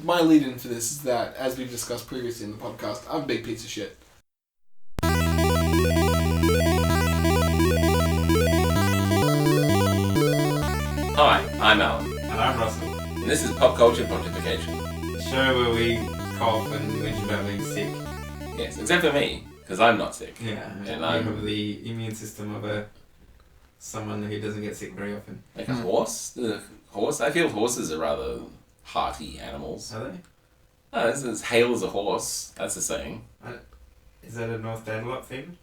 my lead-in for this is that, as we've discussed previously in the podcast, I'm a big piece of shit. Hi, I'm Alan. And I'm Russell. And this is Popculture Pontification. The show where we cough and whinge about being sick. Yes, except for me, because I'm not sick. Yeah, and you I'm have the immune system of someone who doesn't get sick very often. like a horse. I feel horses are rather hearty animals. Are they? Oh, this is hail as a horse. That's the saying. Is that a North Dandelot thing?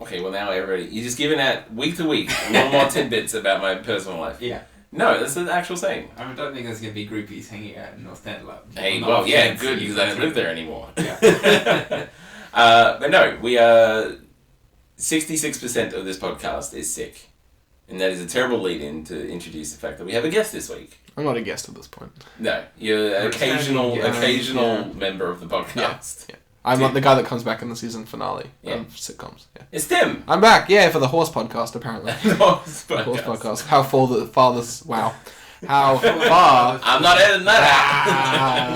Okay, well now everybody, you're just giving out week to week more tidbits about my personal life. Yeah. No, that's an actual saying. I don't think there's going to be groupies hanging out in North Dandelot. Hey, well, yeah, good, because I don't live there anymore. Yeah. But no, we are... 66% of this podcast is sick. And that is a terrible lead-in to introduce the fact that we have a guest this week. I'm not a guest at this point. No, you're an occasional member of the podcast. Yeah. I'm like the guy that comes back in the season finale of sitcoms. Yeah. It's Tim. I'm back, for the horse podcast, apparently. Horse Horse podcast. How far this... Wow. How far... I'm not editing that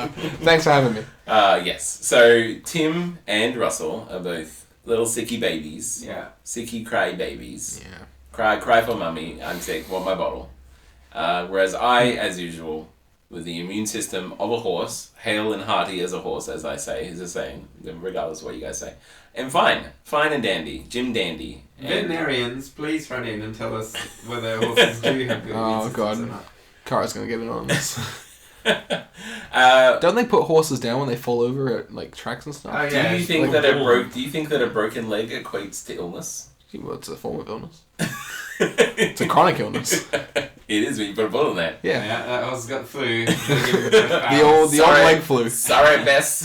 out. Thanks for having me. Yes. So, Tim and Russell are both little sicky babies. Yeah. Sicky cry babies. Yeah. Cry for mummy. I'm sick. Want my bottle. Whereas I, as usual, with the immune system of a horse, hale and hearty as a horse, as I say, is a saying, regardless of what you guys say. And fine and dandy, Jim Dandy. Veterinarians, please write in and tell us whether horses do have good immune systems or not. Kara's gonna get in on this. Don't they put horses down when they fall over at like tracks and stuff? Oh, yeah. Do you think that a broken leg equates to illness? Well, it's a form of illness. It's a chronic illness. It is when you put a bullet in there. Yeah. That horse got the flu. the old leg flu. Sorry, Bess.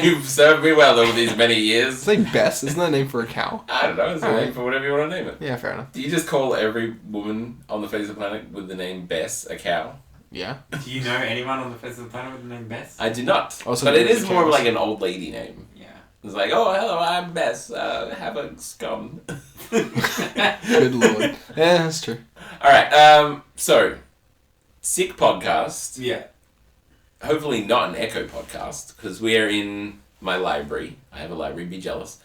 You've served me well over these many years. Say Bess, isn't that a name for a cow? I don't know, it's a name for whatever you want to name it. Yeah, fair enough. Do you just call every woman on the face of the planet with the name Bess a cow? Yeah. Do you know anyone on the face of the planet with the name Bess? I do not. Also, but it is more of like an old lady name. Yeah. It's like, oh, hello, I'm Bess. Have a scum. Good lord. Yeah, that's true. Alright, so, sick podcast. Yeah. Hopefully not an echo podcast, because we are in my library. I have a library, be jealous.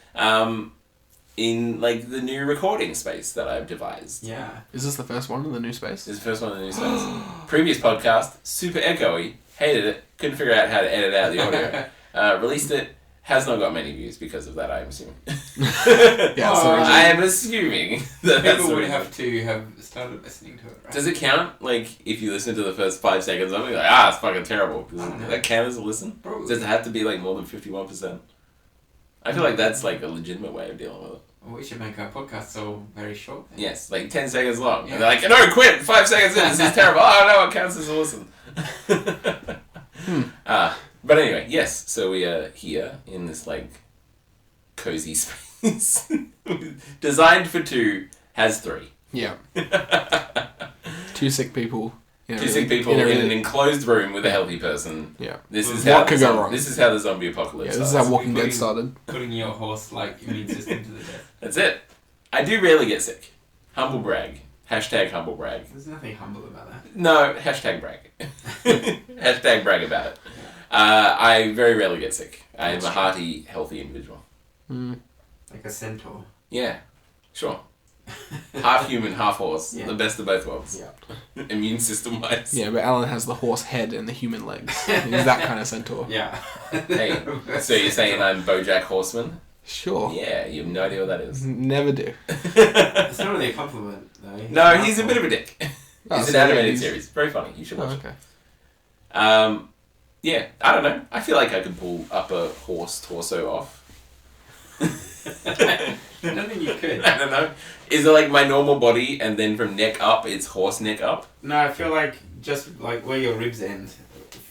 In, like, the new recording space that I've devised. Yeah. Is this the first one in the new space? This is the first one in the new space. Previous podcast, super echoey. Hated it. Couldn't figure out how to edit out the audio. Released it. Has not got many views because of that, I'm assuming. I am assuming that people would have to have started listening to it, right? Does it count, like, if you listen to the first 5 seconds of it, like, it's fucking terrible? Does that count as a listen? Probably. Does it have to be, like, more than 51%? I feel like that's, like, a legitimate way of dealing with it. Well, we should make our podcast so very short. Then. Yes, like 10 seconds long. Yeah. And they're like, no, quit! 5 seconds in, this is terrible. Oh, no, it counts as a listen. But anyway, yes, so we are here in this, like, cozy space. Designed for 2, has 3. Yeah. 2 sick people. In an enclosed room with a healthy person. Yeah. What could go wrong? This is how the zombie apocalypse starts. This is how Walking Dead started. Putting your horse-like immune system to the death. That's it. I do rarely get sick. Humble brag. Hashtag humble brag. There's nothing humble about that. No, hashtag brag. Hashtag brag about it. I very rarely get sick. I am a hearty, healthy individual. Like a centaur. Yeah, sure. Half human, half horse. Yeah. The best of both worlds. Yeah. Immune system wise. Yeah, but Alan has the horse head and the human legs. He's that kind of centaur. Yeah. Hey, so you're saying I'm BoJack Horseman? Sure. Yeah, you have no idea what that is. Never do. It's not really a compliment, though. No, he's a bit of a dick. It's an animated he's... series. Very funny. You should watch okay. it. Yeah, I don't know. I feel like I could pull up a horse torso off. I don't think you could. I don't know. Is it like my normal body and then from neck up, it's horse neck up? No, I feel like just like where your ribs end,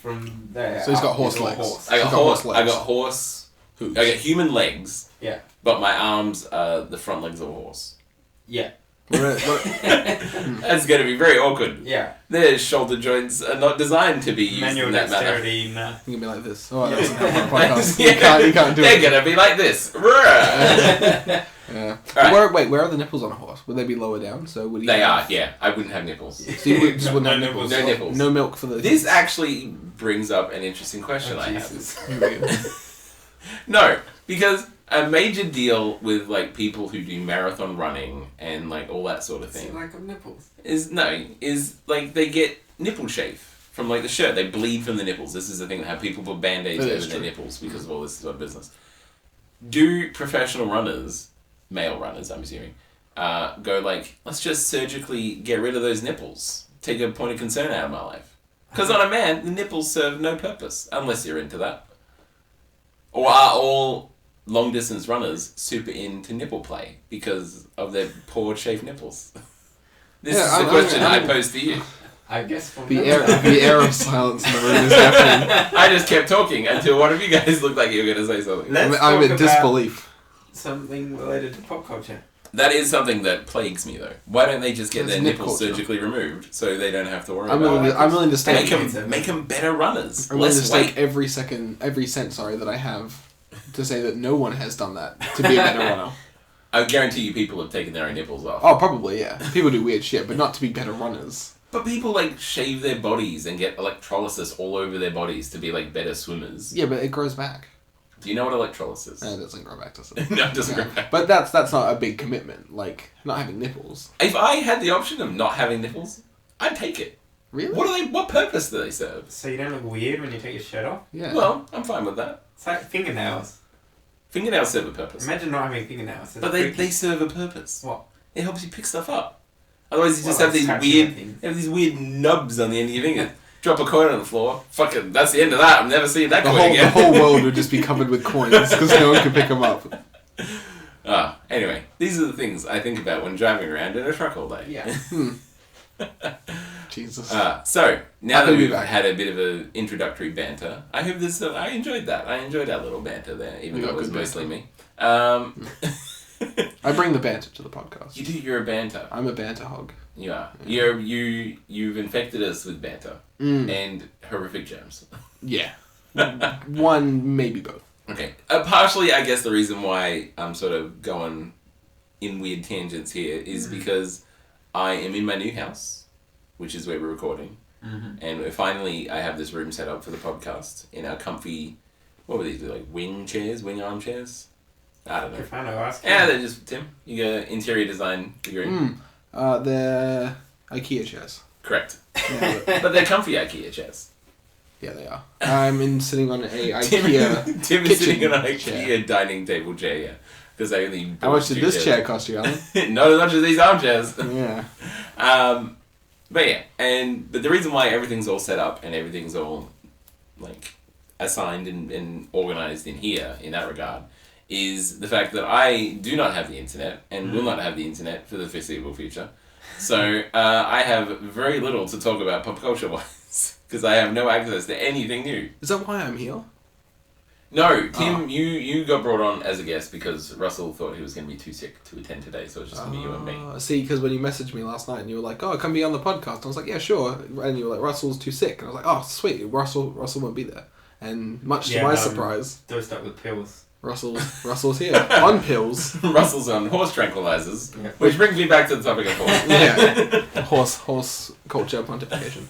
from there. So he's got horse legs. I got horse legs. I got horse. Hooves. I got human legs. Yeah. But my arms are the front legs of a horse. Yeah. That's going to be very awkward. Yeah. Their shoulder joints are not designed to be used Manual in that manner. dexterity, nah. You can be like this. Oh, that's not my podcast. Yeah. You can't do They're it. going to be like this. Yeah, Yeah. Alright. Where are the nipples on a horse? Would they be lower down? So would he? They are, yeah. I wouldn't have nipples. So you just wouldn't have nipples. No nipples. No milk for the. This actually brings up an interesting question I have. Here we go. No, because a major deal with like people who do marathon running and like all that sort of See, thing like nipples. is like they get nipple chafe from like the shirt. They bleed from the nipples. This is the thing that have people put band-aids That over is their true. nipples because of all this sort of business. Do professional runners, male runners, I'm assuming, go like, let's just surgically get rid of those nipples. Take a point of concern out of my life. Because on a man, the nipples serve no purpose, unless you're into that. Or are all long-distance runners super into nipple play because of their poor shaved nipples? This is the question I pose to you. I guess from The air of silence in the room is happening. I just kept talking until one of you guys looked like you were going to say something. I'm talk in about disbelief. something related to pop culture. That is something that plagues me, though. Why don't they just get That's their nip nipples culture. surgically removed so they don't have to worry I'm about willing it? to, I'm willing to stake. Make them better runners. I'm willing to Less stake weight. every cent that I have to say that no one has done that to be a better runner. I guarantee you people have taken their own nipples off. Oh, probably, yeah. People do weird shit, but not to be better runners. But people like shave their bodies and get electrolysis all over their bodies to be like better swimmers. Yeah, but it grows back. Do you know what electrolysis It is? doesn't grow back, does it? No, it doesn't Yeah. grow back. But that's not a big commitment, like not having nipples. If I had the option of not having nipples, I'd take it. Really? What purpose do they serve? So you don't look weird when you take your shirt off? Yeah. Well, I'm fine with that. It's like fingernails. Fingernails serve a purpose. Imagine not having fingernails. It's But they serve a purpose. What? It helps you pick stuff up. Otherwise, you just Well, have these touching weird, things. you have these weird nubs on the end of your finger. Drop a coin on the floor. Fucking, that's the end of that. I'm never seeing that the coin whole again. the whole world would just be covered with coins because no one could pick them up. Anyway, these are the things I think about when driving around in a truck all day. Yeah. Jesus. So now Happy that to be we've back. had a bit of an introductory banter, I hope this. I enjoyed that. I enjoyed our little banter there, even We though got it was good mostly banter. me. I bring the banter to the podcast. You do. You're a banter. I'm a banter hog. You are. Yeah. You've infected us with banter and horrific germs. Yeah. One, maybe both. Okay. Partially, I guess the reason why I'm sort of going in weird tangents here is because I am in my new house, which is where we're recording, and finally I have this room set up for the podcast in our comfy, what were these, like wing armchairs? I don't know. If I know, ask Yeah, him. they're just, Tim, you got interior design degree. They're IKEA chairs. Correct. Yeah, But they're comfy IKEA chairs. yeah, they are. I'm sitting on a Tim IKEA. is sitting on an kitchen IKEA chair. dining table chair, yeah. Because I only How much did two this chairs. chair cost you, Alan? Not as much as these armchairs. Yeah. But yeah, but the reason why everything's all set up and everything's all like assigned and organized in here in that regard is the fact that I do not have the internet and will not have the internet for the foreseeable future. So I have very little to talk about pop culture wise because I have no access to anything new. Is that why I'm here? No, Tim, you got brought on as a guest because Russell thought he was going to be too sick to attend today, so it's just going to be you and me. See, because when you messaged me last night and you were like, "Oh, come be on the podcast," I was like, "Yeah, sure." And you were like, "Russell's too sick," and I was like, "Oh, sweet, Russell won't be there." And much to my surprise, Dosed up with pills. Russell's here on pills. Russell's on horse tranquilizers, Yeah. which brings me back to the topic of horse. Yeah, horse culture pontification.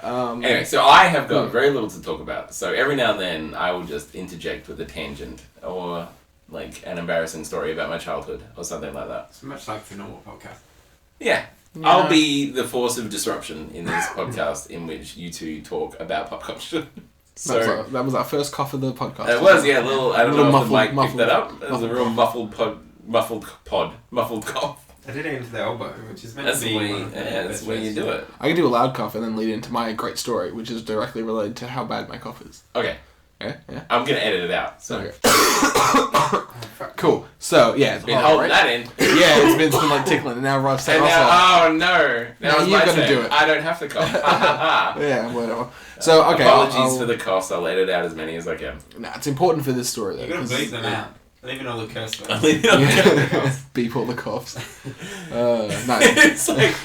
Anyway, so I have got very little to talk about. So every now and then I will just interject with a tangent or like an embarrassing story about my childhood or something like that. It's much like the normal podcast. Yeah. I'll be the force of disruption in this podcast in which you two talk about pop culture. So that was our first cough of the podcast. it was, yeah, a little. I don't Little know if the mic muffled- picked that up. It was a muffled real muffled cough. I did it into the elbow, which is meant That's to the be way. one of the Yeah, that's best the way you ways do to- it. I can do a loud cough and then lead into my great story, which is directly related to how bad my cough is. Okay, Yeah, yeah. I'm gonna edit it out. So Okay. Oh, fuck. Cool. So yeah, it's been horrible, holding right? that in. Yeah, it's been like tickling, and now Russ. And now, oh no! Now it's you've my gotta turn. do it. I don't have to cough. Ha, ha, ha. Yeah, whatever. So okay, Apologies for the coughs. I'll edit out as many as I can. Nah, it's important for this story though. You gotta 'cause- bleep them out. Leaving all the curse words. I'll leave it on Yeah. Beep all the coughs. Nice. It's like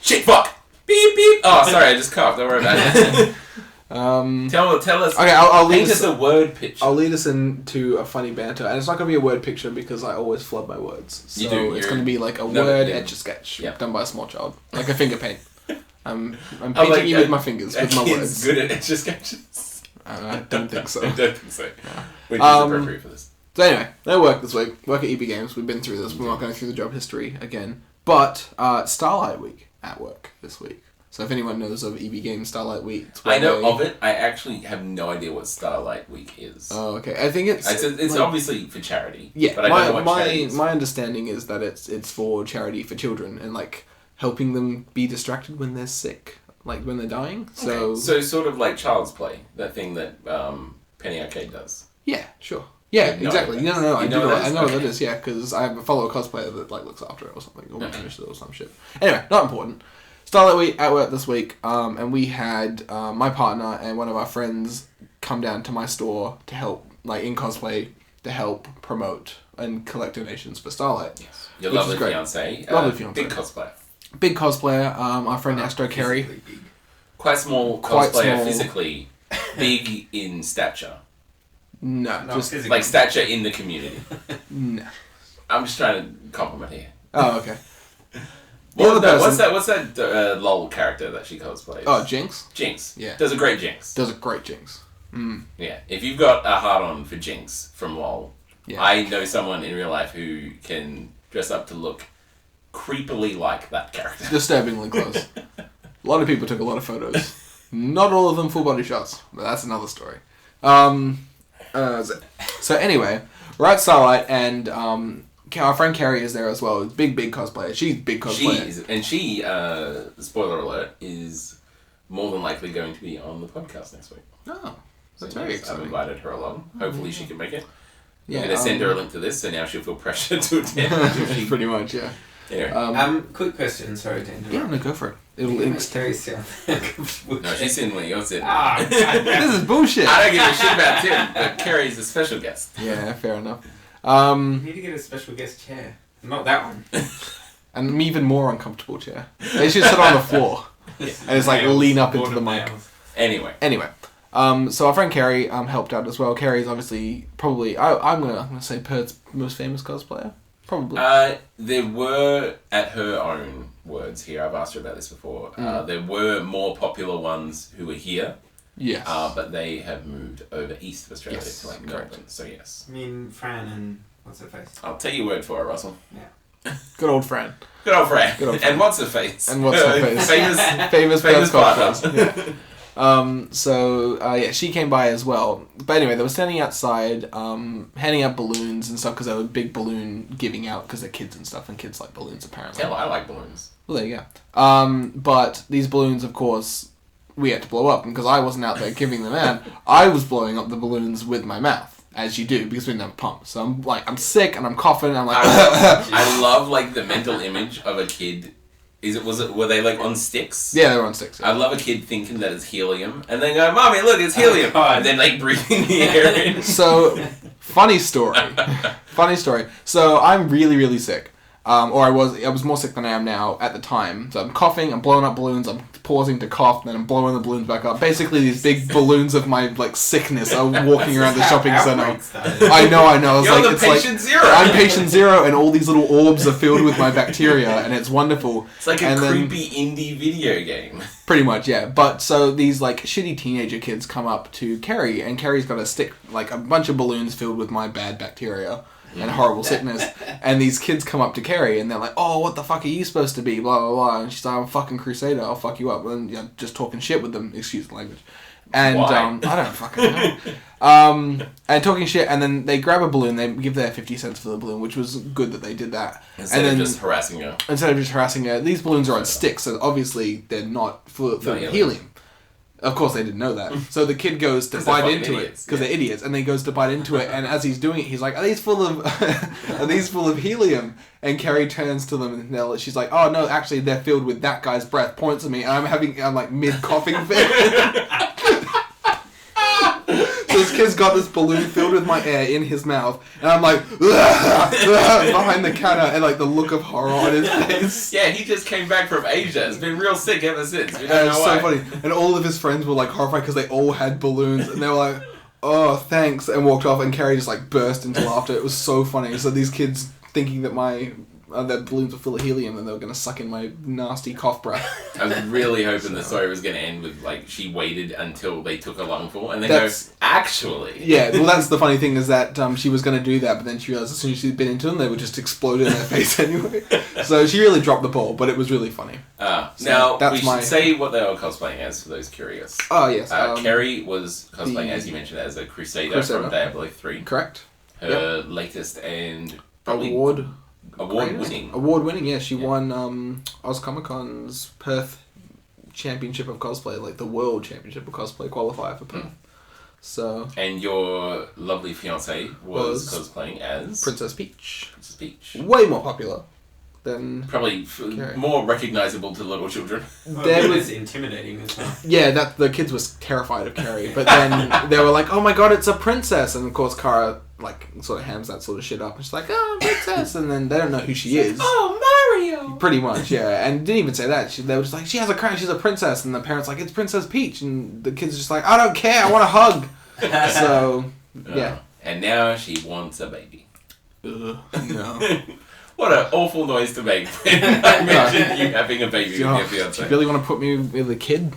shit. Fuck. Beep beep. Oh, sorry. I just coughed. Don't worry about it. Tell us. Okay, I'll paint us a word picture. I'll lead us into a funny banter, and it's not going to be a word picture because I always flood my words. So you do. It's going to be like a word etch-a-sketch done by a small child, like a finger paint. I'm painting you with my fingers, with my words. Good at etch-a-sketches. I don't think so. I don't think so. No. Which is appropriate for this. So anyway, no work this week. Work at EB Games. We've been through this. We're not going through the job history again. But Starlight Week at work this week. So if anyone knows of EB Games Starlight Week... I know of it. I actually have no idea what Starlight Week is. Oh, okay. I think it's like, obviously for charity. Yeah, but I don't know what charity is. My understanding is that it's for charity for children and like helping them be distracted when they're sick, like when they're dying. So sort of like Child's Play, that thing that Penny Arcade does. Yeah, sure. Yeah, exactly. No. I know what that is. Yeah, because I follow a cosplayer that like looks after it or something, or finishes it or some shit. Anyway, not important. Starlight Week at work this week, and we had my partner and one of our friends come down to my store to help, like in cosplay, to help promote and collect donations for Starlight. Yes. Your lovely fiance. Lovely fiance. Big cosplayer. Big cosplayer. Our friend Astro Carey. Quite small cosplayer physically. Big in stature. No, just physically. Like stature in the community. No. I'm just trying to compliment here. Oh, okay. What's that LOL character that she cosplays? Oh, Jinx? Jinx. Yeah. Does a great Jinx. Yeah. If you've got a hard-on for Jinx from LOL, yeah. I know someone in real life who can dress up to look creepily like that character. Disturbingly close. A lot of people took a lot of photos. Not all of them full body shots, but that's another story. So anyway, we're at Starlight, and our friend Carrie is there as well. Big cosplayer. She's big cosplayer. She, spoiler alert, is more than likely going to be on the podcast next week. Oh, that's very exciting. I've invited her along. Hopefully she can make it. Yeah, I'm going to send her a link to this, so now she'll feel pressure to attend. Pretty much, yeah. Anyway. Quick question, sorry to interrupt. Yeah, no, go for it. It'll Carrie's No, she's sitting where you're sitting. This is bullshit. I don't give a shit about Tim, but Carrie's a special guest. Yeah, fair enough. You need to get a special guest chair. Not that one. An even more uncomfortable chair. They should sit on the floor. Yeah. And it's like lean up into the mic. Anyway. So our friend Carrie helped out as well. Carrie's obviously probably I'm gonna say Perth's most famous cosplayer. Probably. There were, at her own words here, I've asked her about this before, there were more popular ones who were here. Yes. But they have moved over east of Australia to like Melbourne, so yes. I mean, Fran and what's her face? I'll take your word for it, Russell. Yeah. Good old Fran. Good old Fran. And what's her face? famous cosplayer. Yeah. She came by as well. But anyway, they were standing outside, handing out balloons and stuff because they were big balloon giving out because they're kids and stuff, and kids like balloons apparently. Yeah, I like balloons. Well, there you go. But these balloons, of course, we had to blow up, and because I wasn't out there giving them out, I was blowing up the balloons with my mouth, as you do, because we didn't have a pump. So I'm sick and I'm coughing, and I'm like... I love like the mental image of a kid. Were they like on sticks? Yeah, they were on sticks. Yeah. I love a kid thinking that it's helium, and then go, "Mommy, look, it's helium," and then like breathing the air in. So, funny story. So I'm really, really sick. I was more sick than I am now at the time. So I'm coughing, I'm blowing up balloons, I'm pausing to cough, then I'm blowing the balloons back up. Basically, these big balloons of my like sickness are walking around the shopping center. I know. You're patient zero. I'm patient zero, and all these little orbs are filled with my bacteria, and it's wonderful. It's like a creepy indie video game. Pretty much, yeah. But so these like shitty teenager kids come up to Carrie, and Carrie's got a stick, like a bunch of balloons filled with my bad bacteria and horrible sickness. And these kids come up to Carrie, and they're like, "Oh, what the fuck are you supposed to be?" Blah blah blah. And she's like, "I'm a fucking crusader. I'll fuck you up." And just talking shit with them. Excuse the language. And I don't fucking know. And talking shit, and then they grab a balloon. They give their 50 cents for the balloon, which was good that they did that. Instead of just harassing her. These balloons are on sticks, so obviously they're not full of helium. Of course, they didn't know that. So the kid goes to bite into it because they're idiots, and then he goes to bite into it. And as he's doing it, he's like, "Are these full of helium?" And Carrie turns to them, and she's like, "Oh no, actually, they're filled with that guy's breath." Points at me, and I'm like mid coughing fit. So this kid's got got this balloon filled with my air in his mouth, and I'm like, behind the counter, and like the look of horror on his face. Yeah, he just came back from Asia. It's been real sick ever since. We don't know why. So funny. And all of his friends were like horrified because they all had balloons, and they were like, "Oh, thanks," and walked off. And Carrie just like burst into laughter. It was so funny. So these kids thinking that that balloons were full of helium and they were going to suck in my nasty cough breath. I was really hoping the story was going to end with, like, she waited until they took a lungful and then goes, actually. Yeah, well, that's the funny thing is that she was going to do that, but then she realised as soon as she'd been into them, they would just explode in her face anyway. So she really dropped the ball, but it was really funny. So now, we should say what they were cosplaying as for those curious. Oh, yes. Carrie was cosplaying, as you mentioned, as a Crusader from Diablo 3. Correct. Her latest and probably... Award-winning, yeah. She won Oz Comic Con's Perth Championship of Cosplay, like the World Championship of Cosplay qualifier for Perth. So. And your lovely fiance was cosplaying as Princess Peach. Princess Peach. Way more popular than probably more recognizable to little children. It was intimidating as well. Yeah, the kids was terrified of Carrie, but then they were like, "Oh my god, it's a princess!" And of course, Cara like sort of hams that sort of shit up. And she's like, "Oh, princess," and then they don't know who she is. Oh, Mario! Pretty much, yeah. And didn't even say that. They were just like, "She has a crown. She's a princess." And the parents like, "It's Princess Peach," and the kids are just like, "I don't care. I want a hug." So yeah. And now she wants a baby. No. What an awful noise to make when I mentioned you having a baby with your fiance. Do you really want to put me with a kid?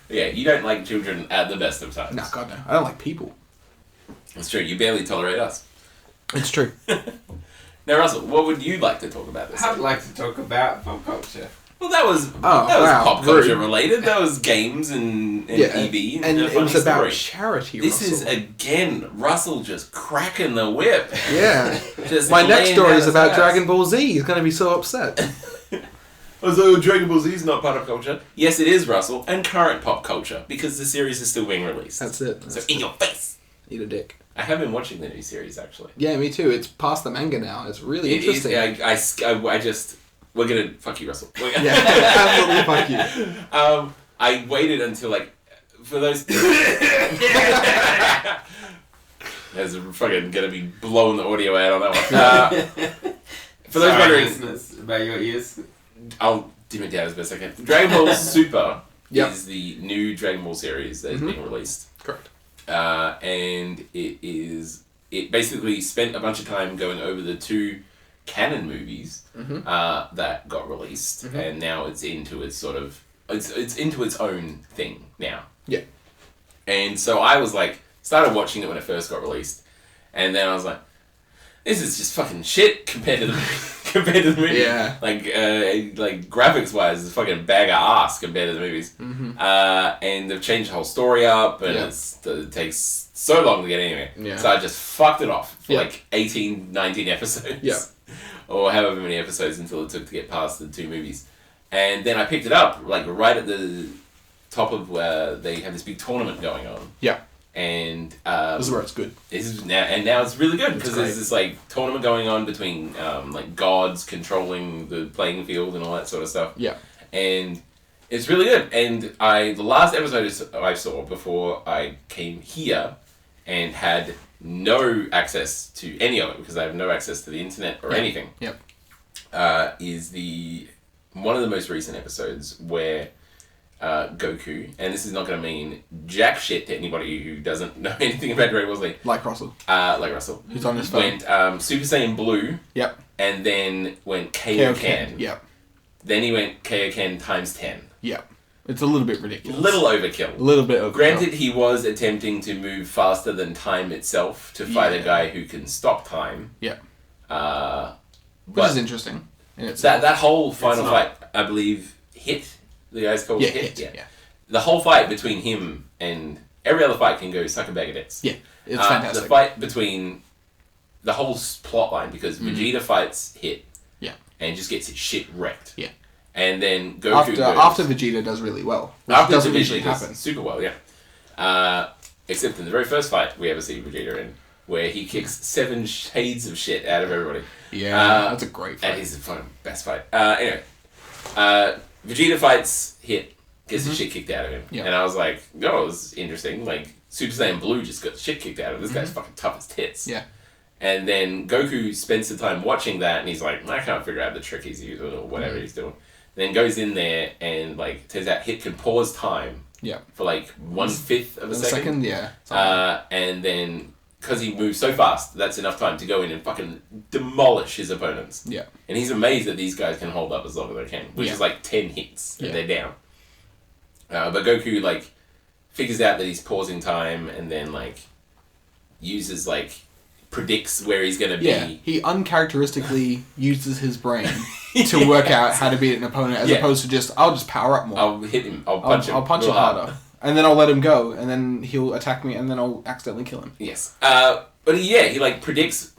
Yeah, you don't like children at the best of times. No, God no. I don't like people. It's true. You barely tolerate us. It's true. Now, Russell, what would you like to talk about this I'd week? like to talk about pop culture. Well, that was pop culture related. That was games and EV. And it was about story. Charity, This Russell. is, again, Russell just cracking the whip. Yeah. Just My next story is about ass. Dragon Ball Z. He's going to be so upset. So Dragon Ball Z is not part of culture? Yes, it is, Russell, and current pop culture, because the series is still being released. That's it. So in your face! Eat a dick. I have been watching the new series, actually. Yeah, me too. It's past the manga now. It's really interesting. I just... We're gonna... Fuck you, Russell. Yeah, absolutely fuck you. I waited until, like... For those... There's fucking gonna be blowing the audio out on that one. For those wondering... listeners, about your ears. I'll dim it down as best I can. Dragon Ball Super Yep. is the new Dragon Ball series that is being released. Correct. And it basically spent a bunch of time going over the two canon movies that got released, and now it's into its sort of it's into its own thing now. Yeah. And so I was like, started watching it when it first got released, and then I was like, this is just fucking shit compared to the movie. Yeah. Like graphics wise, it's a fucking bag of ass compared to the movies. And they've changed the whole story up, and it takes so long to get anywhere. Yeah. So I just fucked it off for like 18, 19 episodes. Yeah. Or however many episodes until it took to get past the two movies. And then I picked it up, like right at the top of where they have this big tournament going on. Yeah. And this is where it's good. Now it's really good because great. there's this like tournament going on between like gods controlling the playing field and all that sort of stuff. Yeah. And it's really good. And the last episode I saw before I came here and had no access to any of it because I have no access to the internet or anything. Yep. Is one of the most recent episodes where Goku, and this is not going to mean jack shit to anybody who doesn't know anything about Dragon Ball Z. Like Russell. Who's on his phone. Went Super Saiyan Blue. Yep. And then went Kaioken. Yep. Then he went Kaioken times 10. Yep. It's a little bit ridiculous. Little overkill. A little bit overkill. Granted, he was attempting to move faster than time itself to fight a guy who can stop time. Yep. Which is interesting. That whole final fight, I believe, hit. The guy's called Hit. Yeah. The whole fight between him and every other fight can go suck a bag of dicks. Yeah, it's fantastic. The fight between the whole plot line because Vegeta fights Hit. Yeah. And just gets his shit wrecked. Yeah. And then Goku after Vegeta does really well. After doesn't Vegeta usually does happen. super well, yeah. Except in the very first fight we ever see Vegeta in, where he kicks 7 shades of shit out of everybody. Yeah, that's a great fight. And he's the fucking best fight. Anyway, Vegeta fights Hit, gets the shit kicked out of him. Yeah. And I was like, oh, this is interesting. Like, Super Saiyan Blue just got the shit kicked out of him. This guy's fucking tough as tits. Yeah. And then Goku spends the time watching that, and he's like, I can't figure out the trick he's using or whatever he's doing. Then goes in there, and like turns out Hit can pause time. Yeah. For like 1/5 of a second. Yeah. And then because he moves so fast, that's enough time to go in and fucking demolish his opponents. Yeah. And he's amazed that these guys can hold up as long as they can, which is like 10 hits and they're down. But Goku like figures out that he's pausing time, and then like uses like predicts where he's gonna be. Yeah, he uncharacteristically uses his brain to work out how to beat an opponent, as opposed to just, I'll just power up more. I'll hit him. I'll punch him. I'll punch him harder. And then I'll let him go, and then he'll attack me, and then I'll accidentally kill him. Yes. But he like predicts,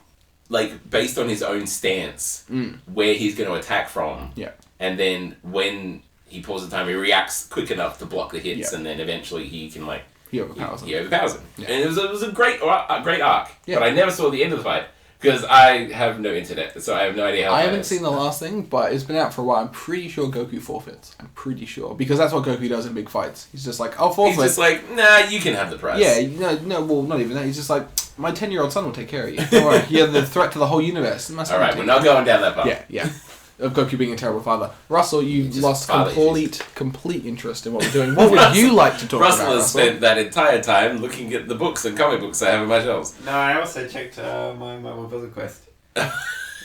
like, based on his own stance, where he's going to attack from. Yeah. And then when he pauses the time, he reacts quick enough to block the hits, and then eventually he can, like... He overpowers him. He overpowers him. Yeah. And it was a great arc. Yeah. But I never saw the end of the fight, because I have no internet, so I have no idea how I haven't seen the last thing, but it's been out for a while. I'm pretty sure Goku forfeits. I'm pretty sure. Because that's what Goku does in big fights. He's just like, I'll forfeit. He's just like, nah, you can have the prize. Yeah, no, well, not even that. He's just like, my 10-year-old son will take care of you. Don't worry. You're the threat to the whole universe. Alright, we're not going down that path. Yeah. Of Goku being a terrible father. Russell, you lost complete interest in what we're doing. What would you like to talk about, Russell has spent that entire time looking at the books and comic books I have on my shelves. No, I also checked my Marvel Puzzle Quest. I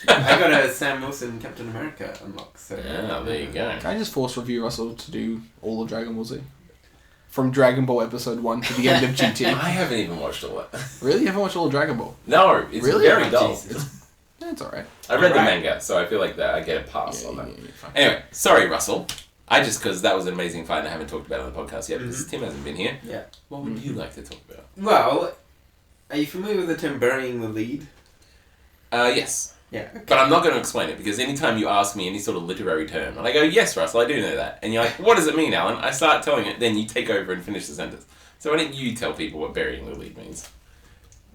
got a Sam Wilson Captain America unlock. So there you go. Can I just force review Russell to do all of Dragon Ball Z? From Dragon Ball Episode 1 to the end of GT. I haven't even watched all that. Really? You haven't watched all of Dragon Ball? No, it's really? very dull. It's alright. I read the manga, so I feel like that I get a pass on that. Fine. Anyway, sorry, Russell. Because that was an amazing fight and I haven't talked about it on the podcast yet, because Tim hasn't been here. Yeah. What would you like to talk about? Well, are you familiar with the term burying the lead? Yes. Yeah. Okay. But I'm not going to explain it, because anytime you ask me any sort of literary term, and I go, yes, Russell, I do know that. And you're like, what does it mean, Alan? I start telling it, then you take over and finish the sentence. So why don't you tell people what burying the lead means?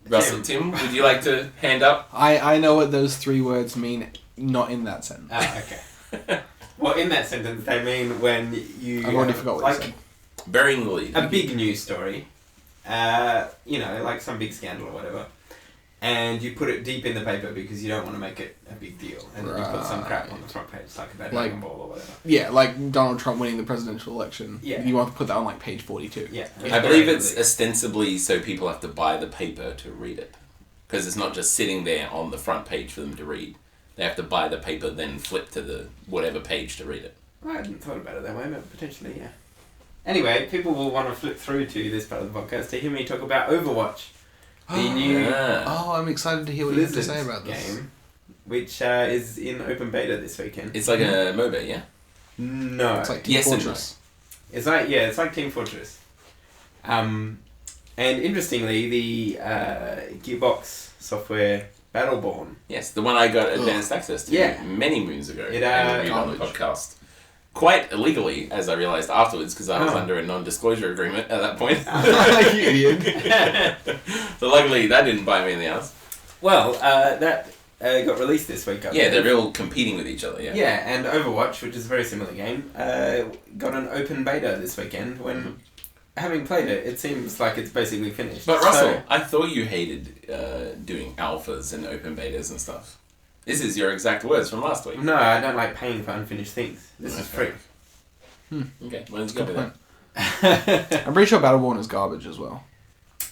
Russell, Tim, would you like to hand up? I know what those 3 words mean, not in that sentence. Okay. Well, in that sentence, they mean when you... I've already forgot what you said. Burying the lead. A big news story, like some big scandal or whatever, and you put it deep in the paper because you don't want to make it a big deal, and then you put some crap on the front page, like about Dragon Ball or whatever. Yeah, like Donald Trump winning the presidential election. Yeah. You want to put that on like page 42. Yeah. I believe it's ostensibly so people have to buy the paper to read it. Because it's not just sitting there on the front page for them to read. They have to buy the paper, then flip to the whatever page to read it. I hadn't thought about it that way, but potentially, yeah. Anyway, people will want to flip through to this part of the podcast to hear me talk about Overwatch. The new Oh, I'm excited to hear what you have to say about this game, which is in open beta this weekend. It's like a MOBA, yeah? No. It's like Team Fortress. It's like Team Fortress. And interestingly, the Gearbox software Battleborn. Yes, the one I got advanced access to many moons ago. And reviewed on the podcast. Quite illegally, as I realised afterwards, because I was under a non-disclosure agreement at that point. You idiot. So luckily, that didn't bite me in the ass. Well, that got released this week. They're real competing with each other, yeah. Yeah, and Overwatch, which is a very similar game, got an open beta this weekend when... Having played it, it seems like it's basically finished. But Russell, I thought you hated doing alphas and open betas and stuff. This is your exact words from last week. No, I don't like paying for unfinished things. This is free. Okay, well, let's go with that. I'm pretty sure Battleborn is garbage as well.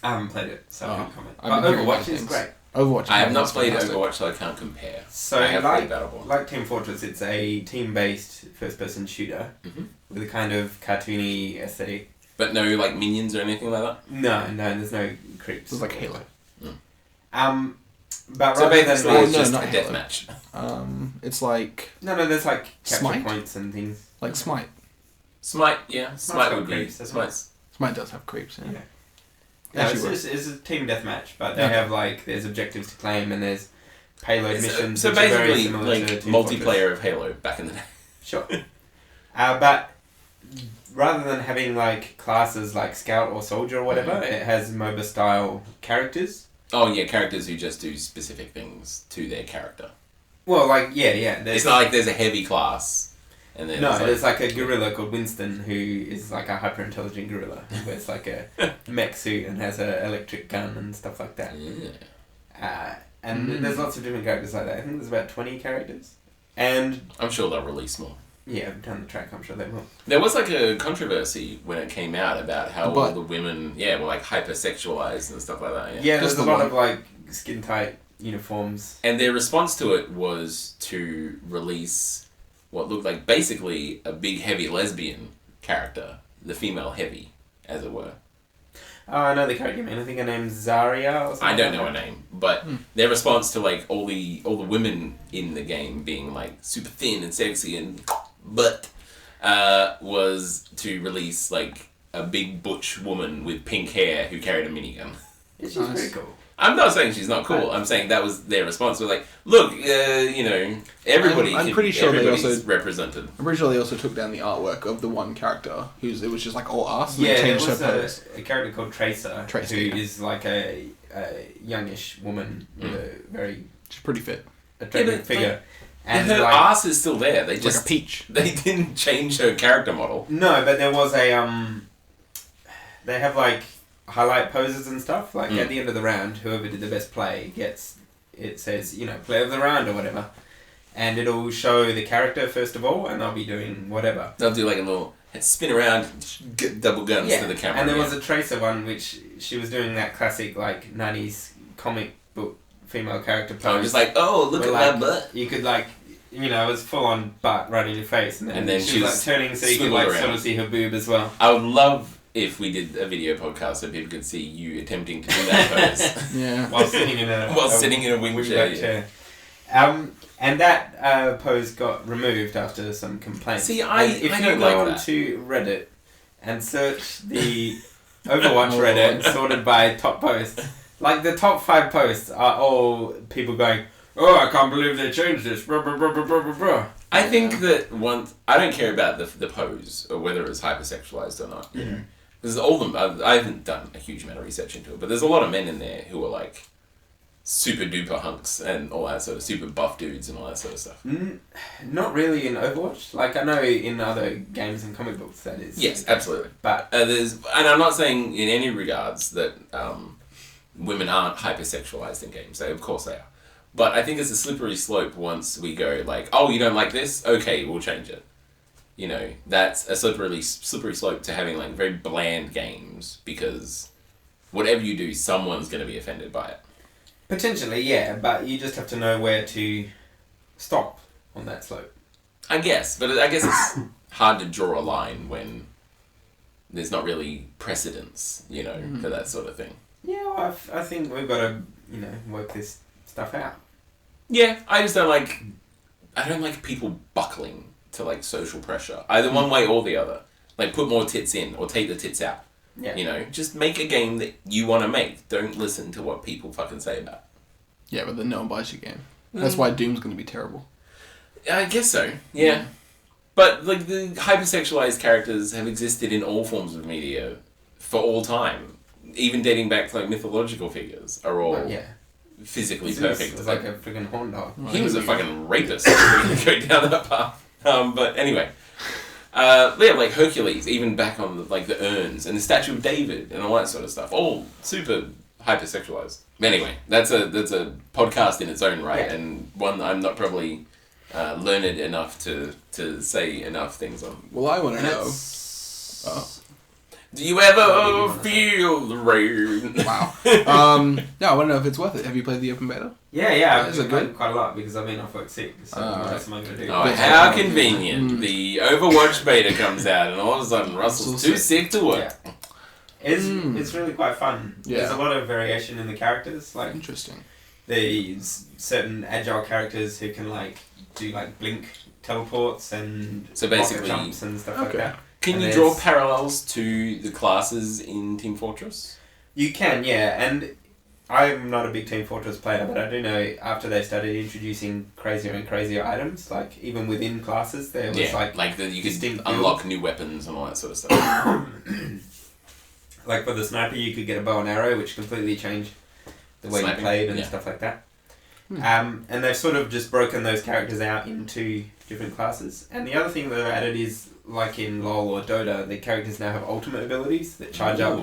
I haven't played it, so I can't comment. I've But been hearing Overwatch good is things. great. Overwatch. I have not played Overwatch, so I can't compare. So, I have played Battleborn. like Team Fortress, it's a team-based first-person shooter with a kind of cartoony aesthetic. But no, like, minions or anything like that? No, there's no creeps. It's like Halo. But So rather basically, than it's no, just not a Halo. deathmatch. It's like No, there's like capture Smite? points and things. like Smite. Smite, yeah. Smite would be... creeps, doesn't it? Smite does have creeps. Yeah. Yeah. No, Actually it's a team deathmatch, but they have there's objectives to claim and there's payload missions. So which are very basically, similar like, to Team multiplayer Fortress. of Halo back in the day. Sure. But rather than having like classes like Scout or Soldier or whatever, it has MOBA style characters. Oh yeah, characters who just do specific things to their character. Well, like yeah. It's not like there's a heavy class, And then No, there's like a gorilla called Winston who is like a hyper intelligent gorilla. Who wears like a mech suit and has an electric gun and stuff like that. Yeah. And there's lots of different characters like that. I think there's about 20 characters. And I'm sure they'll release more. yeah, down the track, I'm sure they will. There was like a controversy when it came out about how all the women, were like hypersexualized and stuff like that. Yeah, there's a lot of like skin tight uniforms. And their response to it was to release what looked like basically a big heavy lesbian character, the female heavy, as it were. Oh, I know the character you mean. I think her name's Zarya or something. I don't know her name, but their response to like all the women in the game being like super thin and sexy and was to release like a big butch woman with pink hair who carried a minigun. Yeah, she's pretty cool. I'm not saying she's not cool. I'm saying that was their response. We're like, look, everybody. I'm pretty sure they also represented. I'm pretty sure they also took down the artwork of the one character it was just like all ass. And Yeah, they there changed was her pose. a character called Tracer who yeah. is like a youngish woman with a very She's pretty fit. attractive figure. And her ass is still there. They just like a peach. They didn't change her character model. No, but there was a they have like highlight poses and stuff. Like at the end of the round, whoever did the best play gets, it says, play of the round or whatever. And it'll show the character first of all, and they'll be doing whatever. They'll do like a little spin around, get double guns to the camera. And there was a Tracer one, which she was doing that classic like 90s comic book female character pose. I'm just like, oh, look at my butt. You could like, it was full on butt right in your face. And then she was like turning so you could like sort of see her boob as well. I would love if we did a video podcast so people could see you attempting to do that pose. Yeah. While sitting in a wing chair. And that pose got removed after some complaints. See, if I you don't go like on that. to Reddit and search the Overwatch Reddit sorted by top posts, like the top 5 posts are all people going, "Oh, I can't believe they changed this." Blah, blah, blah, blah, blah, blah, blah. I think that I don't care about the pose or whether it's hypersexualized or not. Mm-hmm. Because all of them, I haven't done a huge amount of research into it, but there's a lot of men in there who are like super duper hunks and all that sort of super buff dudes and all that sort of stuff. Not really in Overwatch. Like I know in other games and comic books that is. Yes, absolutely. But and I'm not saying in any regards that women aren't hypersexualized in games. Of course they are. But I think it's a slippery slope once we go like, oh, you don't like this? Okay, we'll change it. That's a slippery slope to having like very bland games because whatever you do, someone's going to be offended by it. potentially, yeah, but you just have to know where to stop on that slope. I guess, but I guess it's hard to draw a line when there's not really precedence, for that sort of thing. Yeah, well, I think we've got to, work this stuff out. Yeah, I just don't like people buckling to like social pressure, either one way or the other. Like put more tits in or take the tits out. Yeah. Just make a game that you want to make. Don't listen to what people fucking say about it. Yeah, but then no one buys your game. That's why Doom's going to be terrible. I guess so, yeah. But like the hypersexualized characters have existed in all forms of media for all time. Even dating back to like mythological figures are all physically perfect. It was like a friggin' horn dog. He was a fucking rapist. Go down that path. But anyway. Like Hercules, even back on the urns and the Statue of David and all that sort of stuff, all super hypersexualized. Anyway, that's a podcast in its own right, and one that I'm not probably learned enough to say enough things on. Well, I want to know. Do you ever feel the rain? Wow. No, I want to know if it's worth it. Have you played the open beta? Yeah, I've been playing quite a lot because I've been off work sick. So what else am I going to do? Oh, how convenient. The Overwatch beta comes out and all of a sudden Russell's too sick to work. Yeah. It's really quite fun. Yeah. There's a lot of variation in the characters. Like Interesting. There's certain agile characters who can do blink teleports and so basically rocket jumps and stuff like that. Can you draw parallels to the classes in Team Fortress? You can, yeah, and I'm not a big Team Fortress player, but I do know after they started introducing crazier and crazier items, even within classes, there was you could unlock new weapons and all that sort of stuff. Like for the sniper, you could get a bow and arrow, which completely changed the way you played and stuff like that. And they've sort of just broken those characters out into different classes. And the other thing that they've added is, like in LoL or Dota, the characters now have ultimate abilities that charge up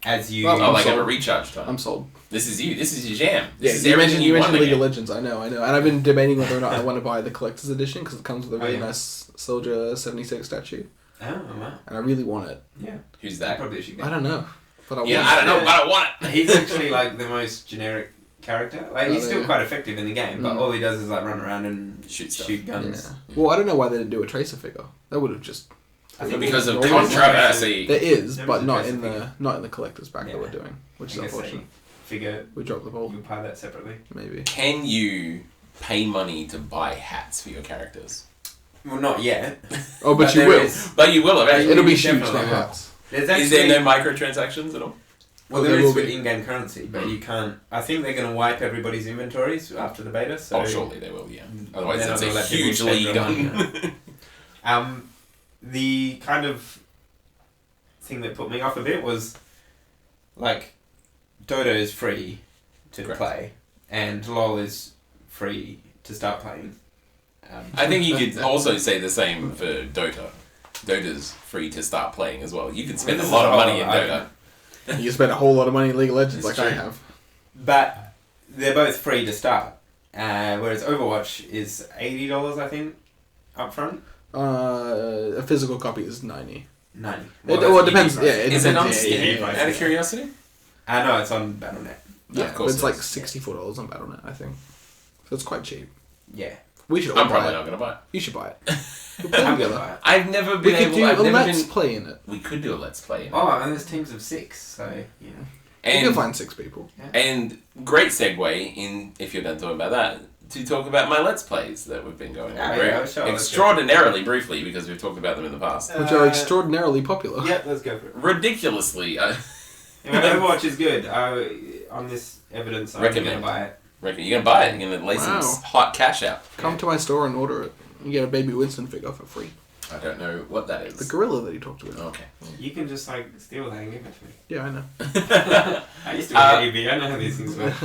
as you... Well, Oh, like sold. a recharge time. I'm sold. This is you. This is your jam. Yeah, This is you everything mentioned want League again. of Legends. I know. And I've been debating whether or not I want to buy the collector's edition because it comes with a really yeah. nice Soldier 76 statue. Oh, wow. And I really want it. Yeah. Who's that? Probably should get I don't know. But I Yeah, want I don't know, but I want it. He's actually like the most generic character. Like he's still quite effective in the game, but Mm. all he does is like run around and Shoot stuff. shoot guns. Yeah. Well, I don't know why they didn't do a Tracer figure. That would have just... I think Because of There was controversy. There is, There but was a not Tracer in the figure. not in the collector's pack that Yeah. we're doing, which is I guess they unfortunate. figure We dropped the ball, you buy that separately. maybe. Can you pay money to buy hats for your characters? Well, not yet. Oh, but you there will. is- But you will eventually. It'll be You huge definitely now. will. Hats. There's actually, Is there no microtransactions at all? well, Oh, there there is will with be. in-game currency, but you can't. I think they're going to wipe everybody's inventories after the beta. So Oh, surely they will, yeah. Otherwise, they're not it's gonna a let people huge spend lead real money on. The kind of thing that put me off a bit was like Dota is free to Correct. play, and LoL is free to start playing. I think you could also say the same for Dota. Dota's free to start playing as well. You can spend a lot of money in Dota. You spend a whole lot of money in League of Legends, It's like I true. have. But they're both free to start. Whereas Overwatch is $80, I think, up front. A physical copy is 90. 90. Well, it depends. price. Yeah, it Is it depends. on Yeah, Steam? yeah, Out of curiosity? No, it's on Battle.net. Yeah, Of but course it's it like is. $64 on Battle.net, I think. So it's quite cheap. Yeah. We should all I'm buy probably it. not going to buy it. You should buy it. We'll play I'm together. gonna buy it. I've never We been could able. do I've a never let's been. play in it. We could do a let's play. In it. Oh, and there's teams of 6, so yeah. You can And find 6 people. and great segue in if you're done talking about that to talk about my let's plays that we've been going Oh, over yeah, sure, let's extraordinarily briefly because we've talked about them in the past. Which are extraordinarily popular. Yeah, let's go for it. Ridiculously, Yeah, Overwatch is good. On this evidence, I'm going to Recommend. buy it. reckon you're gonna buy it. You're gonna lay some Wow. hot cash out. Come to my store and order it. You get a Baby Winston figure for free. I don't know what that is. The gorilla that he talked about. Okay. You can just like steal that and give it to me. Yeah, I know. I used to be AV. I know how these things work.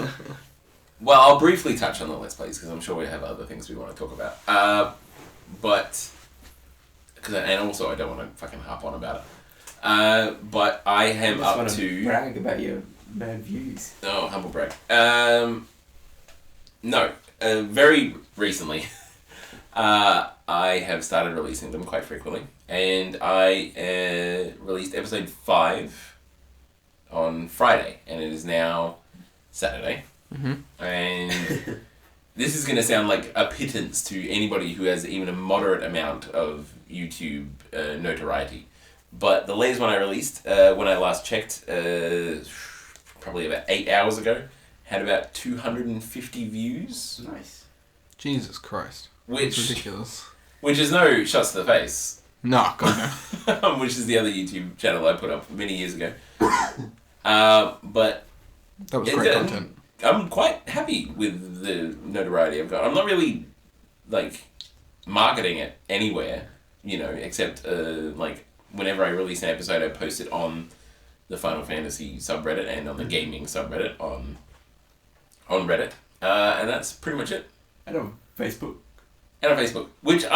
Well, I'll briefly touch on the let's plays because I'm sure we have other things we want to talk about. But and also I don't want to fucking harp on about it. But I am just up want to brag about your bad views. oh humble brag. No, very recently, I have started releasing them quite frequently, and I released episode 5 on Friday, and it is now Saturday. Mm-hmm. And this is going to sound like a pittance to anybody who has even a moderate amount of YouTube notoriety. But the latest one I released, when I last checked, probably about 8 hours ago, had about 250 views. Nice. Jesus Christ. Which It's ridiculous. Which is no shots to the face. No, God no. Which is the other YouTube channel I put up many years ago. But That was It's great a- content. I'm quite happy with the notoriety I've got. I'm not really, like, marketing it anywhere, you know, except, like, whenever I release an episode, I post it on the Final Fantasy subreddit and on the gaming subreddit on Reddit. And that's pretty much it. And on Facebook. And on Facebook. Which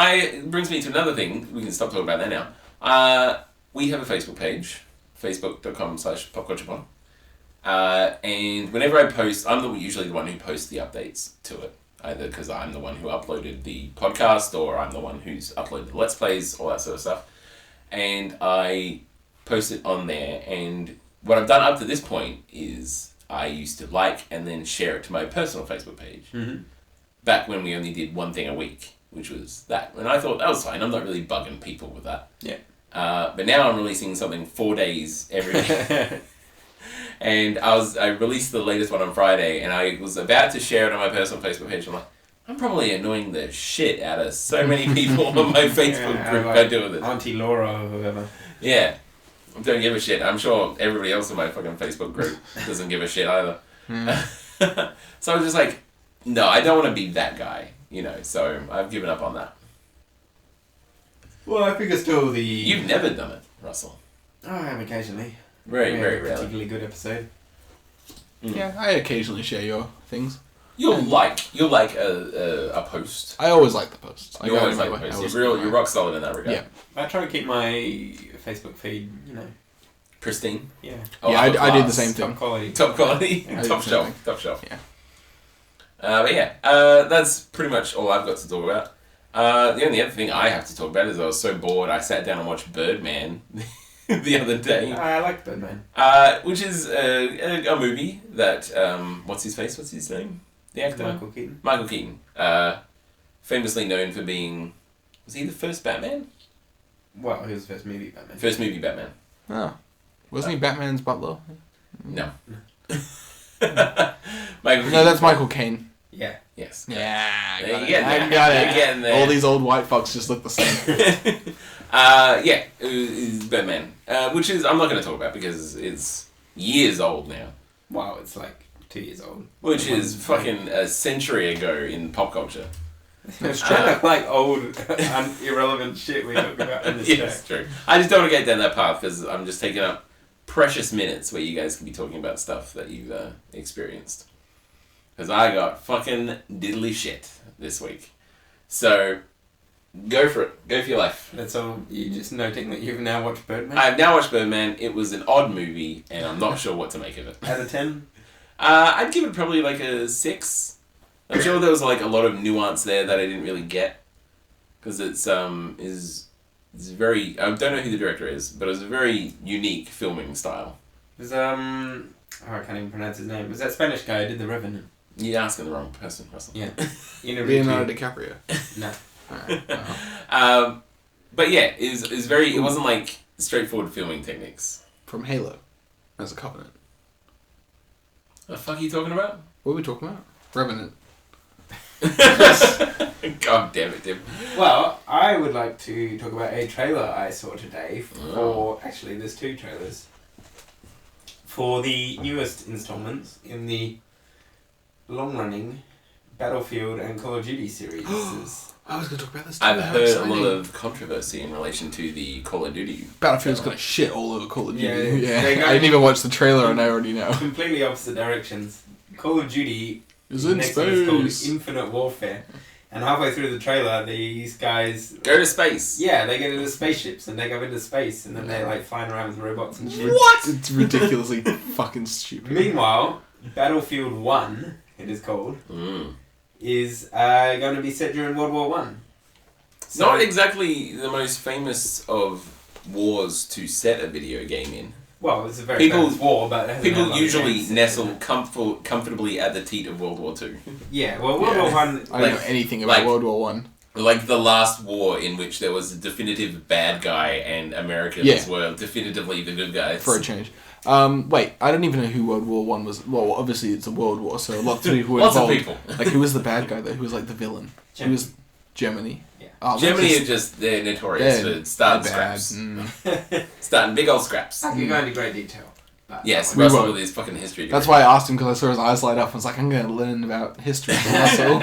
brings me to another thing. We can stop talking about that now. We have a Facebook page. Facebook.com/popculturepon. And whenever I post, I'm usually the one who posts the updates to it. Either because I'm the one who uploaded the podcast or I'm the one who's uploaded the Let's Plays, all that sort of stuff. And I post it on there. And what I've done up to this point is I used to like and then share it to my personal Facebook page. Mm-hmm. Back when we only did one thing a week, which was that. And I thought that was fine. I'm not really bugging people with that. Yeah. But now I'm releasing something 4 days every day. And I released the latest one on Friday, and I was about to share it on my personal Facebook page. I'm like, I'm probably annoying the shit out of so many people on my Facebook group by doing this. Auntie Laura or whoever. Yeah. I don't give a shit. I'm sure everybody else in my fucking Facebook group doesn't give a shit either. So I was just like, no, I don't want to be that guy, you know, so I've given up on that. Well, I think it's still the... You've never done it, Russell. Oh, I have occasionally. Very, We had very a rarely. particularly good episode. Yeah, I occasionally share your things. You'll like a post. I always like the posts. You always like the post. You're rock solid in that regard. Yeah. I try to keep my Facebook feed, Pristine. Yeah. Oh, yeah, I did the same top thing. quality. Top quality. Yeah, Top shelf. Yeah. But yeah, that's pretty much all I've got to talk about. The only other thing I have to talk about is I was so bored I sat down and watched Birdman the other day. I like Birdman. Which is a movie that, what's his name? The actor? Michael Keaton. Famously known for being, was he the first Batman? Well, he was the first movie Batman. First movie Batman. Oh. Wasn't he Batman's butler? No. No, that's Michael Caine. Yeah. Yes. Yeah, I got You're getting there. All these old white fucks just look the same. Yeah, it's Birdman. Which is, I'm not going to talk about because it's years old now. Wow, it's like 2 years old. Which is fucking a century ago in pop culture. It's like old, irrelevant shit we talk about in this show. Yes, true. I just don't want to get down that path because I'm just taking up precious minutes where you guys can be talking about stuff that you've experienced. Because I got fucking diddly shit this week. So, go for it. Go for your life. That's all. You just noting that you've now watched Birdman? I've now watched Birdman. It was an odd movie, and I'm not sure what to make of it. Out of 10? I'd give it probably like a 6. I'm sure there was like a lot of nuance there that I didn't really get. Because it's very... I don't know who the director is, but it was a very unique filming style. It was, I can't even pronounce his name. It was that Spanish guy who did The Revenant. You're asking the wrong person, Russell. Yeah. Leonardo DiCaprio. No. Right. But yeah, it wasn't like straightforward filming techniques. From Halo. As a Covenant. What the fuck are you talking about? What are we talking about? Revenant. God damn it, Tim. Well, I would like to talk about a trailer I saw today for... Actually, there's 2 trailers. For the newest installments in the long-running Battlefield and Call of Duty series. I was going to talk about this too. I've heard a lot of controversy in relation to the Call of Duty. Battlefield's going to shit all over Call of Duty. Yeah. I didn't even watch the trailer and I already know. Completely opposite directions. Call of Duty Is in next one is called space. Infinite Warfare. And halfway through the trailer, these guys... Go to space. Yeah, they get into spaceships and they go into space and then they're like flying around with robots and shit. What? It's ridiculously fucking stupid. Meanwhile, Battlefield 1, it is called, is going to be set during World War One. So, not exactly the most famous of wars to set a video game in. Well, it's a very famous war, but it hasn't people had usually nestle comfortably at the teat of World War Two. Yeah, well, World War One. I don't know anything about World War One. Like the last war in which there was a definitive bad guy and Americans were definitively the good guys. For a change. Wait, I don't even know who World War One was. Well, obviously it's a world war, so lots of people were involved. Lots of people. Like, who was the bad guy though? Who was like the villain? Who was Germany? Yeah. Oh, Germany they're notorious for starting scraps. Starting big old scraps. I can go into great detail. Yes, Russell with his fucking history degree. That's why I asked him, because I saw his eyes light up and was like, I'm going to learn about history from Russell.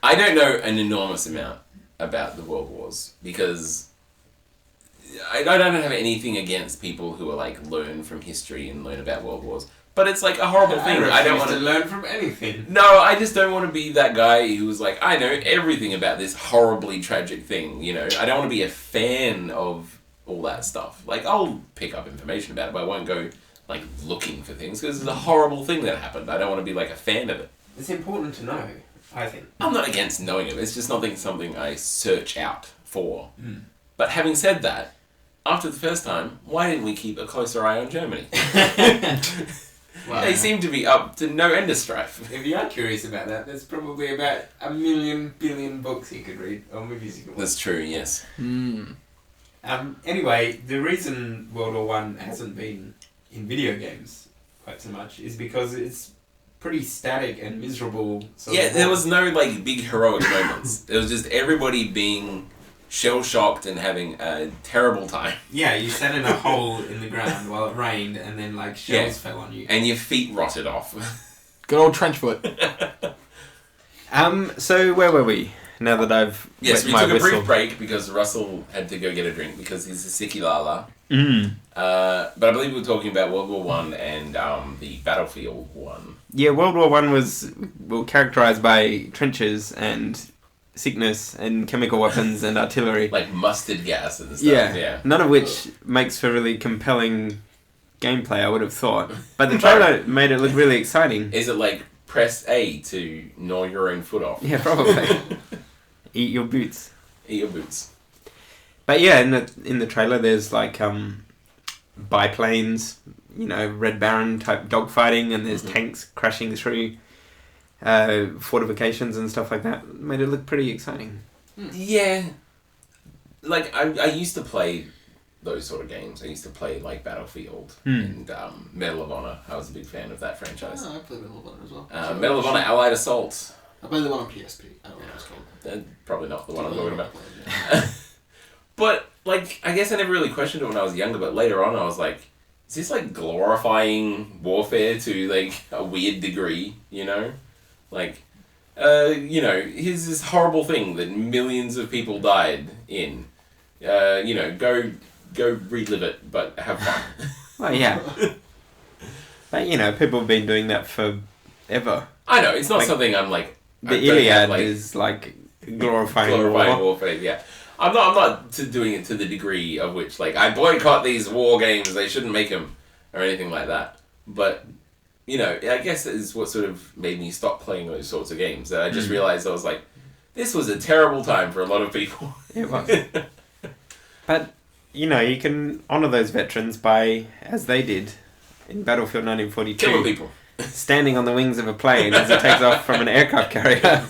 I don't know an enormous amount about the World Wars, because I don't have anything against people who are like learn from history and learn about World Wars. But it's like a horrible thing. I don't want to learn from anything. No, I just don't want to be that guy who's like, I know everything about this horribly tragic thing, you know. I don't want to be a fan of all that stuff. Like, I'll pick up information about it, but I won't go like looking for things, because it's a horrible thing that happened. I don't want to be like a fan of it. It's important to know, I think. I'm not against knowing it. It's just not something I search out for. But having said that, after the first time, why didn't we keep a closer eye on Germany? Wow. They seem to be up to no end of strife. If you are curious about that, there's probably about 1 million billion books you could read, or movies you could watch. That's true, yes. Anyway, the reason World War One hasn't been in video games quite so much is because it's pretty static and miserable. There was no like big heroic moments. It was just everybody being shell-shocked and having a terrible time. Yeah, you sat in a hole in the ground while it rained and then like shells fell on you. And your feet rotted off. Good old trench foot. So where were we? now that I've Yes, wet we my took a whistle. brief break because Russell had to go get a drink because he's a sicky lala. Mm. But I believe we were talking about World War One and the Battlefield One. Yeah, World War One was characterized by trenches and sickness and chemical weapons and artillery. Like mustard gas and stuff. Yeah, none of which makes for really compelling gameplay, I would have thought. But the trailer made it look really exciting. Is it like press A to gnaw your own foot off? Yeah, probably. Eat your boots. Eat your boots. But yeah, in the trailer, there's like biplanes, Red Baron type dogfighting, and there's tanks crashing through fortifications and stuff like that. Made it look pretty exciting. Yeah. Like, I used to play those sort of games. I used to play, like, Battlefield and Medal of Honor. I was a big fan of that franchise. I played Medal of Honor as well. Medal of Honor Allied Assault. I played the one on PSP. I don't know what it's called. Probably not the one I'm talking about. But, like, I guess I never really questioned it when I was younger, but later on I was like, is this, like, glorifying warfare to, like, a weird degree, Like, here's this horrible thing that millions of people died in. Go relive it, but have fun. Well, yeah. But, people have been doing that forever. I know, it's not like, something I'm like... The Iliad is, like, glorifying warfare, yeah. I'm not doing it to the degree of which, like, I boycott these war games, they shouldn't make them, or anything like that. But, I guess is what sort of made me stop playing those sorts of games. That I just realised I was like, this was a terrible time for a lot of people. It was. But, you can honour those veterans by, as they did in Battlefield 1942. Killing people. Standing on the wings of a plane as it takes off from an aircraft carrier.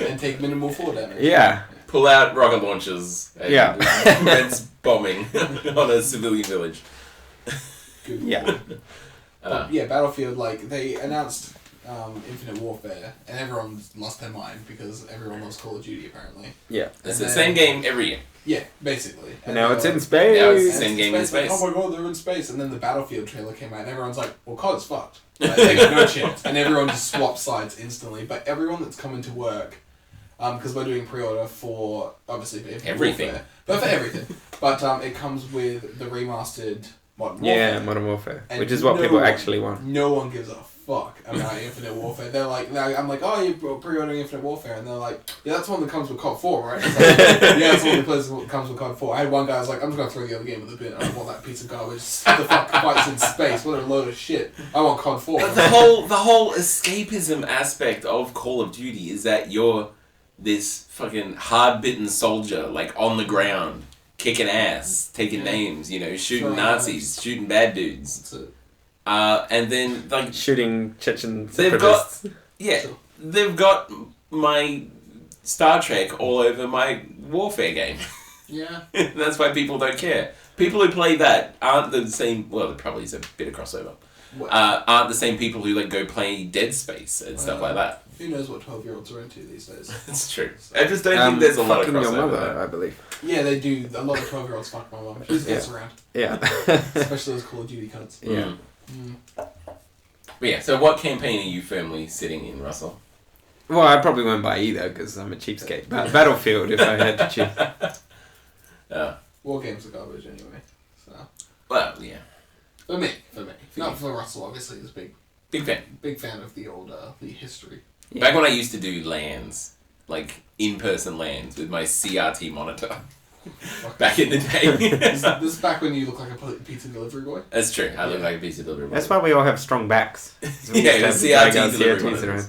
And take minimal fall damage. Yeah. Pull out rocket launchers and commence bombing on a civilian village. Good. Yeah. Battlefield, like, they announced Infinite Warfare, and everyone's lost their mind because everyone loves Call of Duty, apparently. Yeah. It's the same game every year. Yeah, basically. And now it's in space. Now it's the same game in space. Like, oh my god, they're in space. And then the Battlefield trailer came out, and everyone's like, well, COD's fucked. Like, they got no chance. And everyone just swaps sides instantly. But everyone that's coming to work, because we're doing pre-order for, obviously, for Infinite everything. Warfare. But for everything. But it comes with the remastered Modern Warfare. Yeah, Modern Warfare. And which is what people actually want. No one gives a fuck about Infinite Warfare. They're like, I'm like, oh, you're pre-ordering Infinite Warfare, and they're like, yeah, that's one that comes with COD 4, right? It's like, yeah, that's one that comes with COD 4. I had one guy who was like, I'm just gonna throw the other game in the bin. I don't want that piece of garbage. What the fuck fights in space? What a load of shit. I want COD 4. But the whole escapism aspect of Call of Duty is that you're this fucking hard-bitten soldier, like, on the ground, kicking ass, taking names, shooting Nazis, shooting bad dudes. That's it. And then, like... Shooting Chechen they've separatists. they've got my Star Trek all over my Warfare game. Yeah. That's why people don't care. People who play that aren't the same... Well, there probably is a bit of crossover. Aren't the same people who, like, go play Dead Space and stuff like that. Who knows what 12-years are into these days? It's true. I just don't think there's a lot of crossover. Fucking your mother, there. I believe. Yeah, they do. A lot of 12-year-olds fuck my mum. She's gets around. Yeah. Especially those Call of Duty cuts. Yeah. But yeah, so what campaign are you firmly sitting in, Russell? Well, I probably won't buy either because I'm a cheapskate. But Battlefield, if I had to choose. War games are garbage anyway. So. Well, yeah. For me. Not for Russell, obviously. He's a Big fan of the old, the history. Yeah. Back when I used to do LANs, like in-person LANs with my CRT monitor. Back in the day. This is back when you look like a pizza delivery boy. That's true. I look like a pizza delivery boy. That's why we all have strong backs. So Yeah, the CRT delivery CRTs around.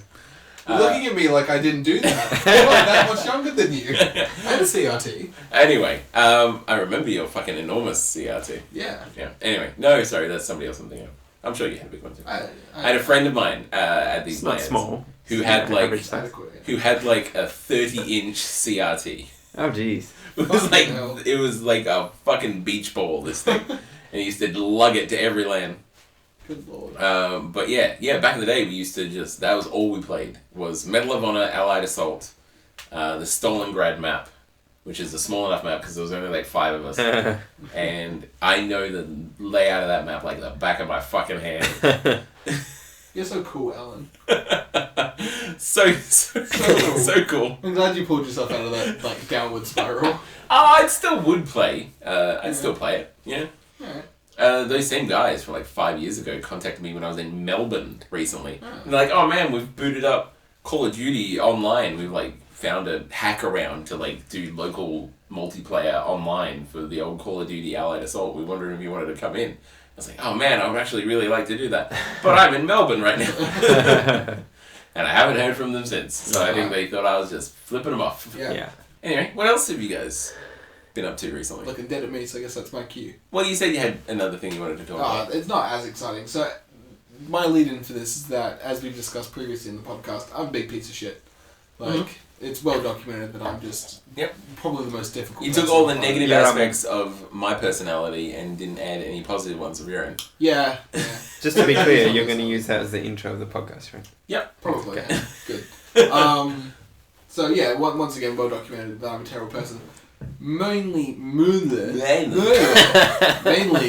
You're looking at me like I didn't do that. I'm not that much younger than you. I had a CRT. Anyway, I remember your fucking enormous CRT. Yeah. Yeah. Anyway, no, sorry, that's somebody else I'm thinking of. I'm sure you had a big one too. I had a friend of mine at these It's not LANs small. who had Average size. a 30-inch CRT. Oh, jeez. It was like a fucking beach ball, this thing. And he used to lug it to every LAN. Good lord. But yeah, back in the day we used to that was all we played, was Medal of Honor, Allied Assault, the Stalingrad map, which is a small enough map because there was only like 5 of us. And I know the layout of that map like the back of my fucking hand. You're so cool, Alan. so cool. So cool. I'm glad you pulled yourself out of that like downward spiral. I still would play. I'd still play it. Yeah. Alright. Those same guys from like 5 years ago contacted me when I was in Melbourne recently. And they're like, oh man, we've booted up Call of Duty online. We've like found a hack around to like do local multiplayer online for the old Call of Duty Allied Assault. We wondered if you wanted to come in. I was like, oh man, I would actually really like to do that. But I'm in Melbourne right now. And I haven't heard from them since. So I think they thought I was just flipping them off. Yeah. Anyway, what else have you guys been up to recently? Looking dead at me, so I guess that's my cue. Well, you said you had another thing you wanted to talk about. It's not as exciting. So, my lead-in for this is that, as we've discussed previously in the podcast, I'm a big piece of shit. Like, it's well documented that I'm just probably the most difficult. You took all the negative aspects of my personality and didn't add any positive ones of your own. Yeah. Just to be clear, you're going to use that as the intro of the podcast, right? Yep, probably. Okay. Yeah. Good. So yeah, once again, well documented that I'm a terrible person. Mainly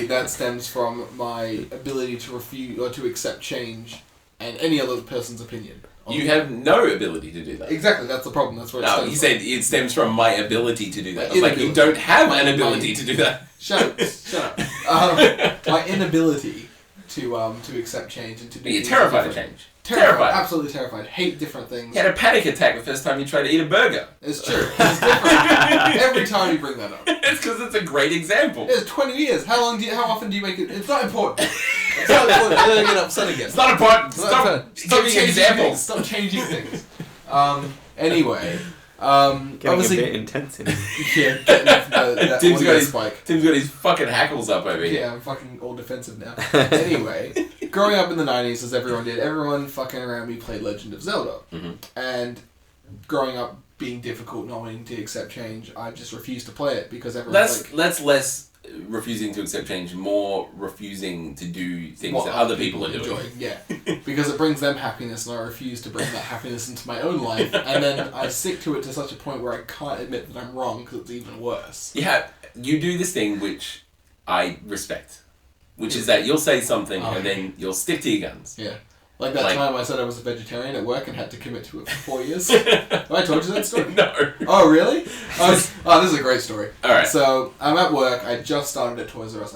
that stems from my ability to refuse or to accept change and any other person's opinion. You have no ability to do that. Exactly, that's the problem. That's where it stems from. You said it stems from my ability to do that. I was like, you don't have an ability to do that. Shut up. My inability to accept change and to do. But you're terrified of change. Terrified, absolutely terrified. Hate different things. You had a panic attack the first time you tried to eat a burger. It's true. It's different. Every time you bring that up. It's because it's a great example. It's 20 years. How often do you make it? It's not important. It's not important. I'm going to get upset again. It's not important. Stop giving examples. Stop changing things. Anyway. Getting obviously, a bit intense in yeah, getting that Tim's got his fucking hackles up over here. Yeah, I'm fucking all defensive now. Anyway, growing up in the 90s, as everyone did, everyone fucking around me played Legend of Zelda. Mm-hmm. And growing up being difficult, not wanting to accept change, I just refused to play it because everyone's That's less refusing to accept change, more refusing to do things that other people are doing. Yeah, because it brings them happiness and I refuse to bring that happiness into my own life, and then I stick to it to such a point where I can't admit that I'm wrong because it's even worse. Yeah, you do this thing which I respect, which is that you'll say something and then you'll stick to your guns. Yeah. Like that time I said I was a vegetarian at work and had to commit to it for 4 years. Have I told you that story? No. Oh, really? This is a great story. Alright. So, I'm at work. I just started at Toys R Us,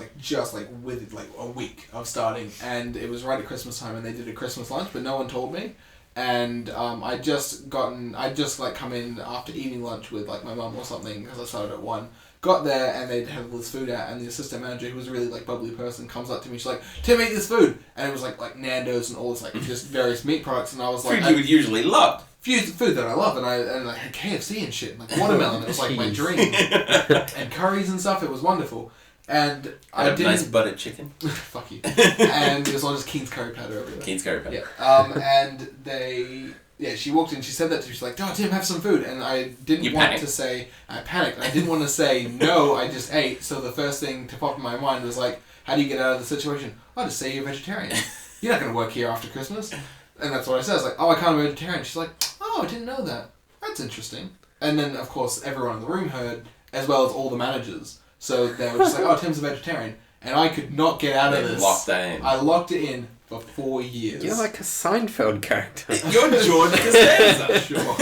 within a week of starting. And it was right at Christmas time and they did a Christmas lunch, but no one told me. And I'd just come in after eating lunch with like my mum or something because I started at 1. Got there and they'd have all this food out and the assistant manager, who was a really like bubbly person, comes up to me. She's like, "Tim, eat this food," and it was like Nando's and all this like just various meat products. And I was like, food you would usually love. Food that I love, and I had KFC and shit, and like watermelon. It was like my dream, and curries and stuff. It was wonderful. And I did nice buttered chicken. Fuck you. And it was all just Keen's curry powder everywhere. Keen's curry powder. Yeah. And she walked in, she said that to me, she's like, "Oh, Tim, have some food." And I didn't want to say, I panicked. I didn't want to say, no, I just ate. So the first thing to pop in my mind was like, how do you get out of the situation? I'll just say you're vegetarian. You're not going to work here after Christmas. And that's what I said. I was like, "Oh, I can't be vegetarian." She's like, "Oh, I didn't know that. That's interesting." And then, of course, everyone in the room heard, as well as all the managers. So they were just like, "Oh, Tim's a vegetarian." And I could not get out of this. Locked that in. I locked it in for 4 years. You're like a Seinfeld character. You're George Costanza. Sure.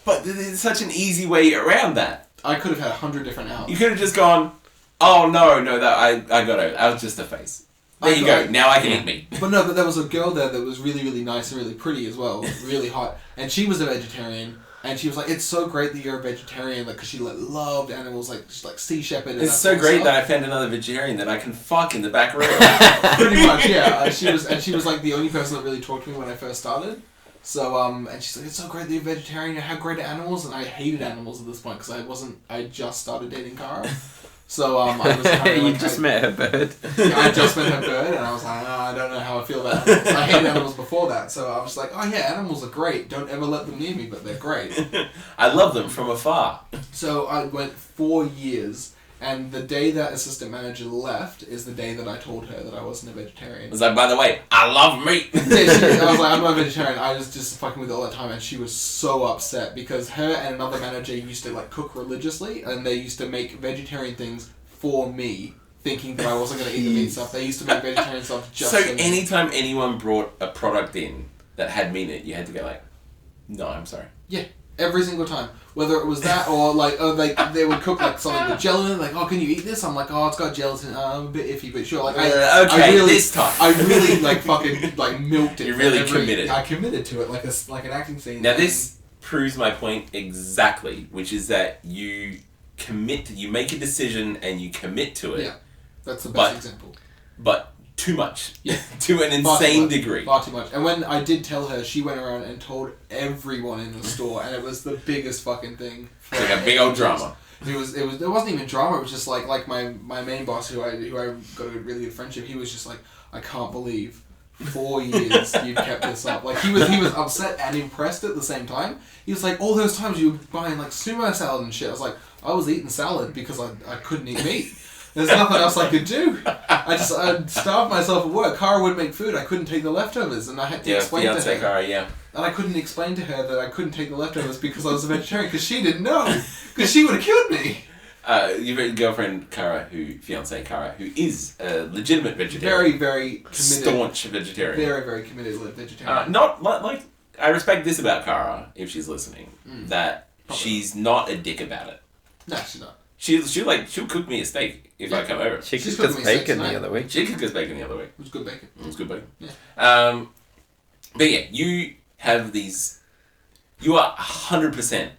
But there's such an easy way around that. I could have had 100 different outs. You could have just gone, "Oh no, that I got it. That was just a face." There you go. Now I can eat meat. But no, but there was a girl there that was really, really nice and really pretty as well, really hot, and she was a vegetarian. And she was like, "It's so great that you're a vegetarian," like, because she like loved animals, like she's like sea shepherd. And it's so great that I found another vegetarian that I can fuck in the back room. Pretty much, yeah. She was like the only person that really talked to me when I first started. So and she's like, "It's so great that you're a vegetarian. How great are animals?" And I hated animals at this point because I just started dating Cara. So I was kind of You just met her bird. Yeah, I just met her bird, and I was like, I don't know how I feel about animals. I hated animals before that, so I was like, "Oh yeah, animals are great. Don't ever let them near me, but they're great." I love them from afar. So I went 4 years, and the day that assistant manager left is the day that I told her that I wasn't a vegetarian. I was like, "By the way, I love meat." I was like, "I'm not a vegetarian." I was just fucking with it all the time, and she was so upset because her and another manager used to like cook religiously, and they used to make vegetarian things for me thinking that I wasn't going to eat the meat stuff. They used to make vegetarian stuff just So for me. anytime anyone brought a product in that had meat in it, you had to go like, no, I'm sorry. Yeah, every single time. Whether it was that or like, they would cook like something with gelatin. Like, oh, can you eat this? I'm like, oh, it's got gelatin. I'm a bit iffy, but sure. Like, I really, this time. I really like fucking like milked it. You really committed. I committed to it like an acting scene. Now this proves my point exactly, which is that you make a decision and you commit to it. Yeah, that's the best example. But too much. Yeah. To an insane degree. Far too much. And when I did tell her, she went around and told everyone in the store, and it was the biggest fucking thing. It's like a big old drama. There wasn't even drama. It was just like my main boss, who I got a really good friendship. He was just like, I can't believe 4 years you've kept this up. Like he was upset and impressed at the same time. He was like, all those times you were buying like sumo salad and shit. I was like, I was eating salad because I couldn't eat meat. There's nothing else I could do. I starved myself at work. Kara would make food. I couldn't take the leftovers, and I had to explain to her. Kara, yeah. And I couldn't explain to her that I couldn't take the leftovers because I was a vegetarian, because she didn't know. Because she would have killed me. Your girlfriend fiancée Kara, who is a legitimate vegetarian. Very, very committed. Staunch vegetarian. Very, very committed vegetarian. Not like I respect this about Kara, if she's listening, that she's not a dick about it. No, she's not. She'll cook me a steak if I come over. She cooked us bacon the other week. She cooked us bacon the other week. It was good bacon. Yeah. But yeah, you have these. You are 100%.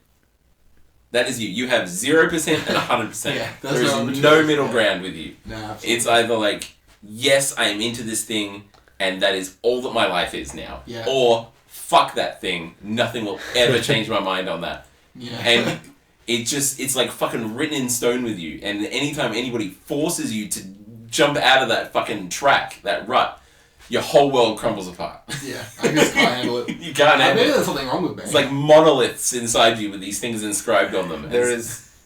That is you. You have 0% and 100%. Yeah, there is no middle ground with you. No, absolutely. It's either like, yes, I am into this thing, and that is all that my life is now. Yeah. Or fuck that thing. Nothing will ever change my mind on that. Yeah. And it's like fucking written in stone with you. And anytime anybody forces you to jump out of that fucking track, that rut, your whole world crumbles apart. Yeah, I just can't handle it. You can't handle Maybe it. there's something wrong with me. It's like monoliths inside you with these things inscribed on them.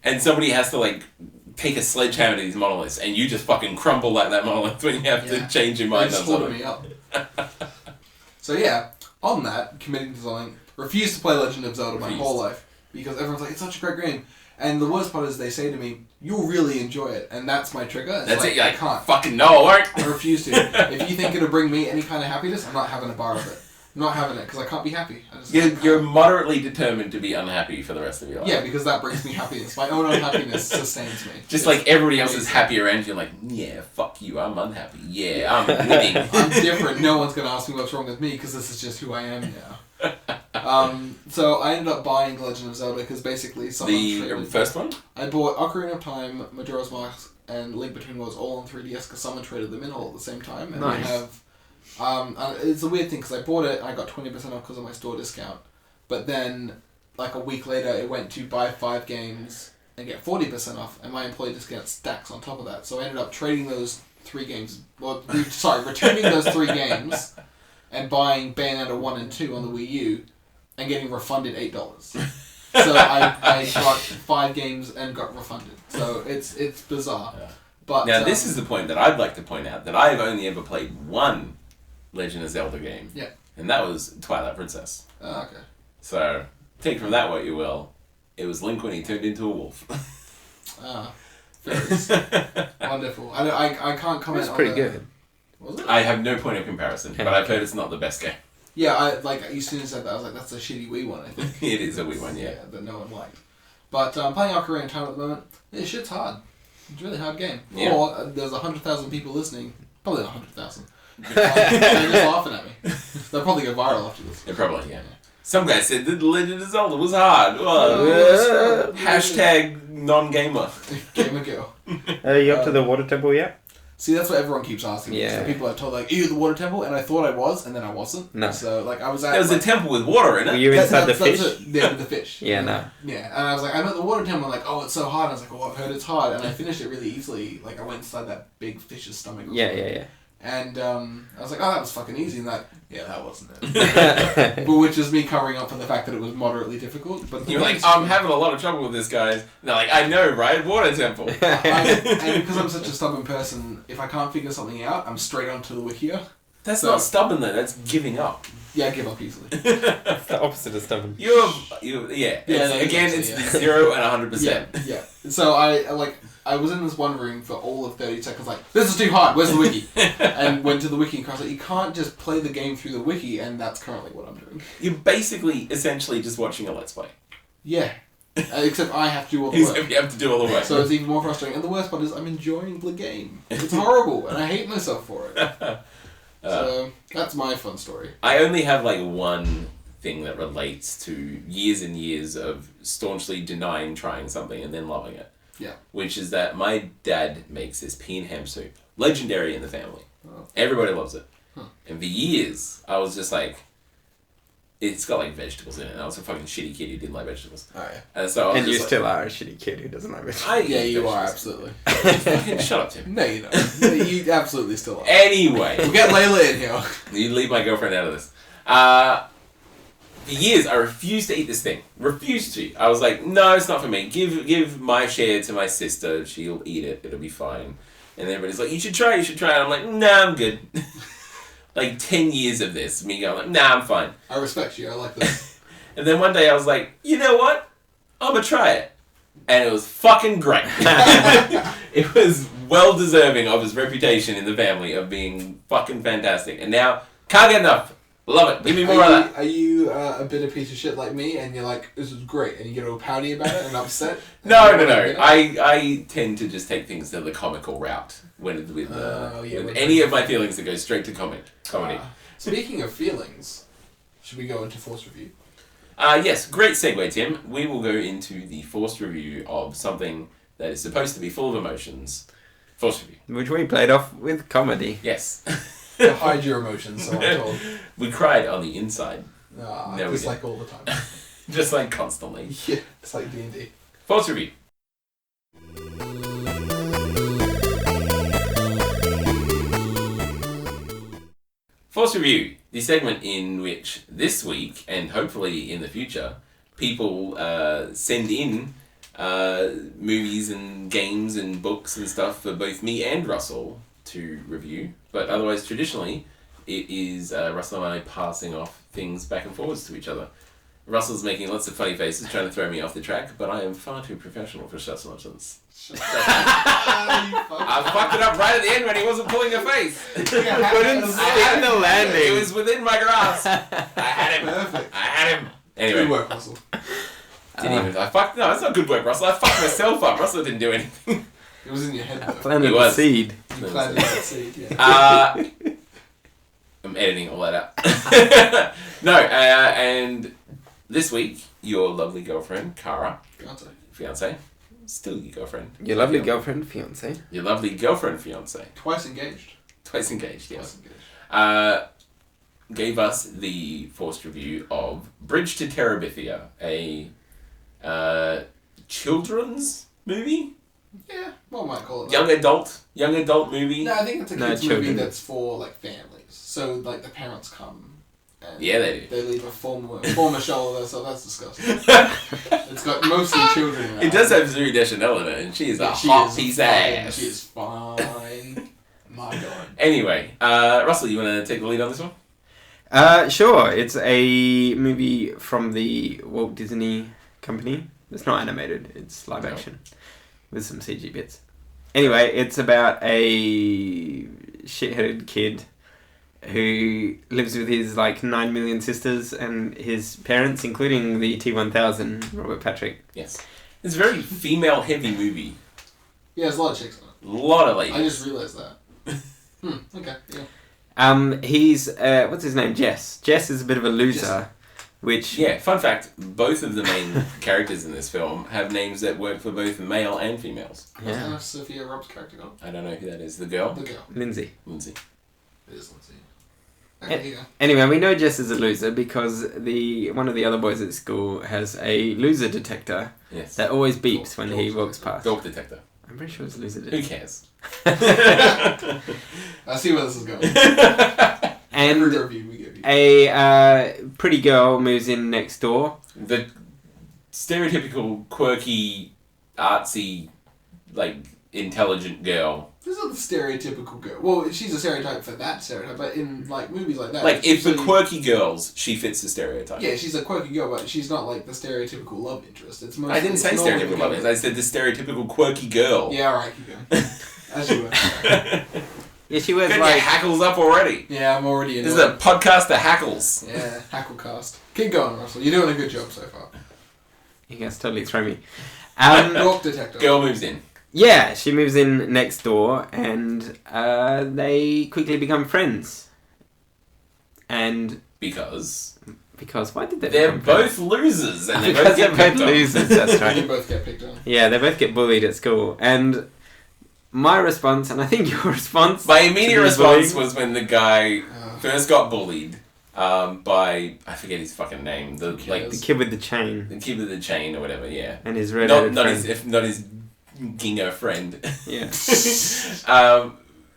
And somebody has to like take a sledgehammer to these monoliths, and you just fucking crumble like that monolith when you have to change your mind on something. Me up. So yeah, on that, committing to something, refused to play Legend of Zelda my whole life, because everyone's like, it's such a great game. And the worst part is they say to me, you'll really enjoy it. And that's my trigger. That's like, it. You're I like, can't. Fucking no, I won't. I refuse to. If you think it'll bring me any kind of happiness, I'm not having a bar of it. I'm not having it, because I can't be happy. You're moderately determined to be unhappy for the rest of your life. Yeah, because that brings me happiness. My own unhappiness sustains me. Just like everybody else is happy around you, like, yeah, fuck you, I'm unhappy. Yeah, I'm winning. I'm different. No one's going to ask me what's wrong with me, because this is just who I am now. So I ended up buying The Legend of Zelda because basically the first one? I bought Ocarina of Time, Majora's Mask, and Link Between Worlds all on 3DS because someone traded them in all at the same time. And nice. I have, it's a weird thing because I bought it and I got 20% off because of my store discount. But then, like a week later, it went to buy 5 games and get 40% off, and my employee discount stacks on top of that. So I ended up trading those 3 games, returning those 3 games and buying Bayonetta 1 and 2 on the Wii U and getting refunded $8. So I got 5 games and got refunded. So it's bizarre. Yeah. But now this is the point that I'd like to point out, that I've only ever played one Legend of Zelda game. Yeah. And that was Twilight Princess. Oh, okay. So take from that what you will. It was Link when he turned into a wolf. Fairies. Wonderful. I can't comment on It's pretty good. Was it? I have no point of comparison, but I've heard it's not the best game. Yeah, as soon as you said that, I was like, that's a shitty Wii one, I think. It is a Wii one, yeah. That no one liked. But I'm playing Ocarina of Time at the moment. This shit's hard. It's a really hard game. Yeah. Or there's 100,000 people listening. Probably 100,000. They're just laughing at me. They'll probably go viral after this. They probably, yeah. Some guy said that The Legend of Zelda was hard. Hashtag non-gamer. Gamer girl. Are you up to the water temple yet? See, that's what everyone keeps asking me. Yeah. So people are told, like, ew, the water temple, and I thought I was, and then I wasn't. No. So, like, I was at... There was a temple with water in it. Were you inside the fish? Yeah, with the fish. Yeah, no. Yeah, and I was like, I'm at the water temple, I'm like, oh, it's so hard. And I was like, oh, I've heard it's hard. And I finished it really easily. Like, I went inside that big fish's stomach. Yeah. And I was like, oh, that was fucking easy. And that wasn't it. But which is me covering up for the fact that it was moderately difficult. But You're like, I'm having a lot of trouble with this, guys. And they're like, I know, right? Water temple. And because I'm such a stubborn person, if I can't figure something out, I'm straight onto the Wikia. That's not stubborn though. That's giving up. Yeah, I give up easily. It's the opposite of stubborn. Yeah. Again, It's the 0 and 100%. Yeah. So I was in this one room for all of 30 seconds, like, this is too hard, where's the wiki? And went to the wiki and I was like, you can't just play the game through the wiki, and that's currently what I'm doing. You're basically, essentially, just watching a Let's Play. Yeah. Except I have to do all the work. Except you have to do all the work. So it's even more frustrating. And the worst part is I'm enjoying the game. It's horrible, and I hate myself for it. So that's my fun story. I only have like one thing that relates to years and years of staunchly denying trying something and then loving it. Yeah. Which is that my dad makes this pea and ham soup. Legendary in the family. Oh. Everybody loves it. Huh. And for years, I was just like, it's got like vegetables in it. And I was a fucking shitty kid who didn't like vegetables. Oh, yeah. And so I was And you just still are a shitty kid who doesn't like vegetables. I Yeah, eat you are, vegetables. absolutely. Fucking shut up, Tim. No, you don't. No, you absolutely still are. Anyway. We'll get Layla in here. You leave my girlfriend out of this. For years, I refused to eat this thing. Refused to. I was like, no, it's not for me. Give my share to my sister. She'll eat it. It'll be fine. And everybody's like, you should try it. And I'm like, nah, I'm good. Like 10 years of this. Me going like, nah, I'm fine. I respect you. I like this. And then one day I was like, you know what? I'm going to try it. And it was fucking great. It was well deserving of his reputation in the family of being fucking fantastic. And now, can't get enough. Love it. Give me more of that. Are you a bitter piece of shit like me, and you're like, this is great, and you get all pouty about it and upset? No. I tend to just take things to the comical route with any of my feelings that go straight to comedy. Speaking of feelings, should we go into Force Review? Yes, great segue, Tim. We will go into the forced review of something that is supposed to be full of emotions. Forced review. Which we played off with comedy. Yes. To hide your emotions, so I'm told. We cried on the inside. No, we just didn't. like all the time. Just like constantly. Yeah, it's like D&D. Forced review. Force Review, the segment in which this week, and hopefully in the future, people send in movies and games and books and stuff for both me and Russell to review. But otherwise, traditionally, it is Russell and I passing off things back and forwards to each other. Russell's making lots of funny faces, trying to throw me off the track, but I am far too professional for such nonsense. I fucked it up right at the end when he wasn't pulling a face. Couldn't stand the landing. It was within my grasp. I had him. Perfect. I had him. Anyway. Good work, Russell. No, it's not good work, Russell. I fucked myself up. Russell didn't do anything. It was in your head, I though. planted It the was. seed. You planted that seed, yeah. I'm editing all that out. No, and this week, your lovely girlfriend, Cara, fiance, still your girlfriend. Your lovely girlfriend, fiance. Your lovely girlfriend, fiance. Twice engaged. Twice engaged, yes. Twice engaged. Gave us the forced review of Bridge to Terabithia, a children's movie? Yeah, one might call it Young adult movie. No, I think it's a No, kids movie children. that's for like families. So like the parents come. And Yeah, they do. They leave a former shell of themselves. That's disgusting. It's got mostly children. In It does have Zuri Deschanel in it, and she is a hot piece of ass. She is fine. My God. Anyway, Russell, you want to take the lead on this one? Sure. It's a movie from the Walt Disney Company. It's not animated. It's live action with some CG bits. Anyway, it's about a shit-headed kid who lives with his 9 million sisters and his parents, including the T-1000, Robert Patrick. Yes. It's a very female-heavy movie. Yeah, there's a lot of chicks in A lot of ladies. it. I just realised that. Okay, yeah. He's what's his name? Jess. Jess is a bit of a loser, which Yeah, fun fact, both of the main characters in this film have names that work for both male and females. What's kind of Sophia Robb's character called? I don't know who that is. The girl? The girl. Lindsay. Lindsay. It is Lindsay. Okay, here you go. Anyway, we know Jess is a loser because one of the other boys at school has a loser detector Yes. that always beeps when he walks past. Dog detector. I'm pretty sure it's a loser Who detector. cares? I see where this is going. And Every review we give you. a pretty girl moves in next door. The stereotypical, quirky, artsy, intelligent girl. This is not the stereotypical girl. Well, she's a stereotype for that stereotype, but in like movies like that, Like, if the quirky girls, she fits the stereotype. yeah, she's a quirky girl, but she's not like the stereotypical love interest. It's mostly, I didn't say stereotypical love interest. I said the stereotypical quirky girl. Yeah, alright, keep going. As you were. Yeah, she wears Get like... your hackles up already. Yeah, I'm already in. This is a podcast that hackles. Yeah, Hacklecast. Keep going, Russell. You're doing a good job so far. You guys totally throw me. Walk detector. Girl moves in. Yeah, she moves in next door, and they quickly become friends. And Because why did they? they're become both friends? losers, and they Because both get they're picked both on. losers. That's right. You both get picked on. Yeah, they both get bullied at school, and my response, and I think your response... My immediate to the response bullying- was when the guy first got bullied by, I forget his fucking name, the The kid with the chain. the kid with the chain or whatever, yeah. And his redheaded Not friend. his gingo friend. Yeah.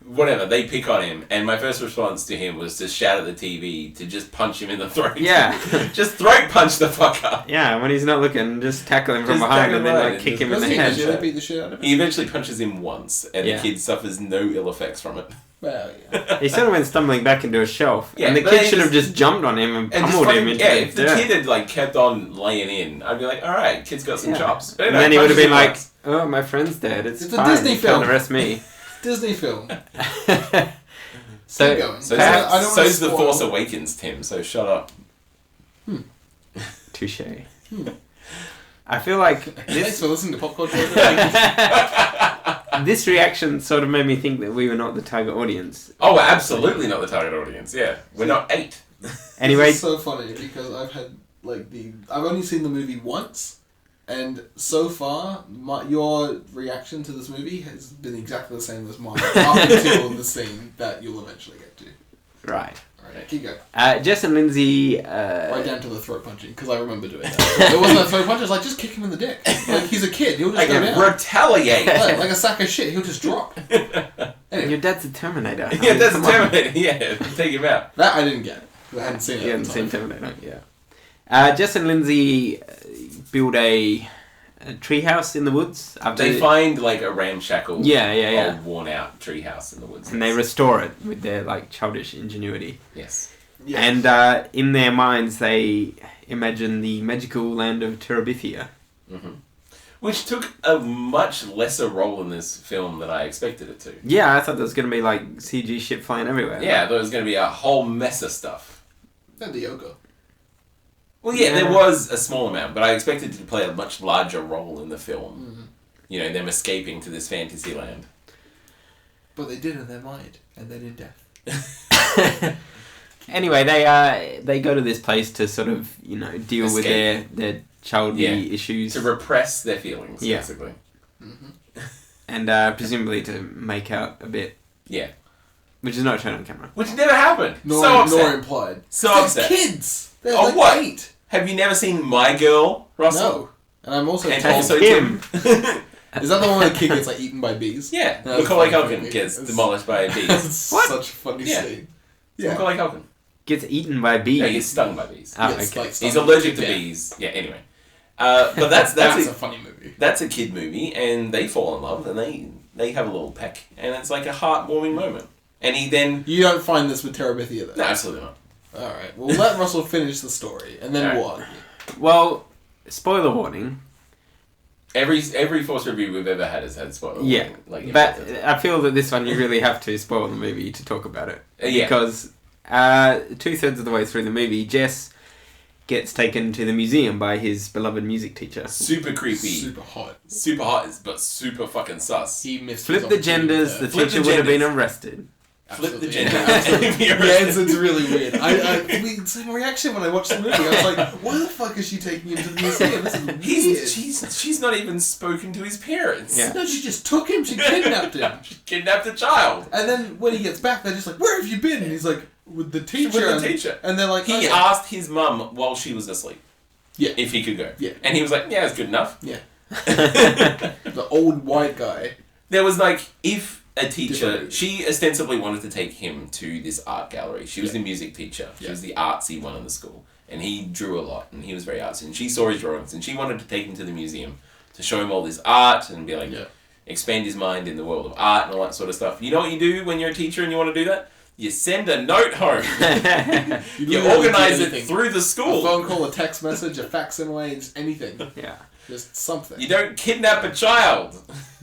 Whatever, they pick on him, and my first response to him was to shout at the TV to just punch him in the throat. Yeah. Just throat punch the fucker. Yeah, when he's not looking, just tackle him from Just behind tackle and then him like right, kick him in Doesn't the he head. usually beat the shit out of him? He eventually punches him once, and Yeah. the kid suffers no ill effects from it. Well, yeah. He sort of went stumbling back into a shelf, Yeah, and the but kid they should have just- just jumped on him and And just pummeled him fucking, into yeah, the if the dirt. kid had like kept on laying in, I'd be like, all right, kid's got some Yeah. chops. But And no, then he would have punches been him like, once. "Oh, my friend's dead. It's It's a fine. Disney You can't film. arrest me." Disney film. So, Keep going. So I don't wanna so's The spoil- Force Awakens, Tim, so shut up. touche. I feel like Thanks for listening to Popculture. this reaction sort of made me think that we were not the target audience. Oh, we're absolutely not the target audience, yeah. We're not 8. Anyway, This is so funny because I've only seen the movie once, and so far your reaction to this movie has been exactly the same as mine up until the scene that you'll eventually get to. right. Alright, keep going. Jess and Lindsay... Right down to the throat punching, because I remember doing that. It wasn't a throat punch, it was like, just kick him in the dick. Like, he's a kid, he'll just Like go a down. retaliate. Like a sack of shit, he'll just drop. Anyway, Your dad's a Terminator. I Yeah, mean, that's come a on. Terminator, yeah. Take him out. that I didn't get. I hadn't seen it. You at hadn't the seen time. Terminator, yeah. Jess and Lindsay build a treehouse in the woods. After They find like a ramshackle, Yeah. old worn out treehouse in the woods. and they restore it with their like childish ingenuity. Yes. Yeah. And in their minds, they imagine the magical land of Terabithia. Mm-hmm. Which took a much lesser role in this film than I expected it to. Yeah, I thought there was going to be like CG shit flying everywhere. Yeah, there was going to be a whole mess of stuff. And the yoga. Well, yeah, Yeah. there was a small amount, but I expected it to play a much larger role in the film. Mm-hmm. You know, them escaping to this fantasy land. But they did in their mind, and then in death. Anyway, they go to this place to sort of deal with Escape. their childy issues To repress their feelings, Yeah. basically. and presumably to make out a bit, Yeah. which is not shown on camera. Which never happened. Nor, So upset. nor implied. So They're upset. kids! They're Oh, like what? 8. Have you never seen My Girl, Russell? No. And I'm also And told... also Tim. Tim. Is that the one where the kid gets like eaten by bees? Yeah. That's Macaulay funny. Culkin gets It's- demolished by a bee. That's What? such a funny Yeah. scene. It's Macaulay Culkin. Gets eaten by bees. Yeah, he gets stung by bees. Ah, Gets, okay. like, He's stung allergic to death. bees. Yeah, anyway. But that's a a, funny movie. that's a kid movie, and they fall in love, and they have a little peck, and it's like a heartwarming moment. And he then... You don't find this with Terabithia though? No, absolutely not. Alright, well let Russell finish the story, and then Alright. we'll argue. Well, spoiler warning. Every Force review we've ever had has had spoiler Yeah, warning, like, but episodes. I feel that this one you really have to spoil the movie to talk about it. Yeah. Because 2/3 of the way through the movie, Jess gets taken to the museum by his beloved music teacher. Super creepy. Super hot. Super hot, but super fucking sus. He missed Flip his the opportunity genders, there. the Flip teacher the would have been genders. arrested. Flip the Absolutely. gender. Absolutely. You're Yeah, right. it's really weird. Same reaction when I watched the movie. I was like, why the fuck is she taking him to the museum? This is weird. She's not even spoken to his parents. Yeah. No, she just took him. She kidnapped him. She kidnapped a child. And then when he gets back, they're just like, where have you been? And he's like, with the teacher. With the teacher. And they're like, He okay. asked his mum while she was asleep Yeah. if he could go. Yeah. And he was like, yeah, it's good enough. Yeah. The old white guy. There was like, if a teacher, Different. she ostensibly wanted to take him to this art gallery. She was the music teacher. She Yeah. was the artsy one in the school. And he drew a lot, and he was very artsy. And she saw his drawings, and she wanted to take him to the museum to show him all this art and be like, Yeah. expand his mind in the world of art and all that sort of stuff. You know what you do when you're a teacher and you want to do that? You send a note home. You organise it through the school. A phone call, a text message, a facsimile, just anything. Yeah. Just something. You don't kidnap a child.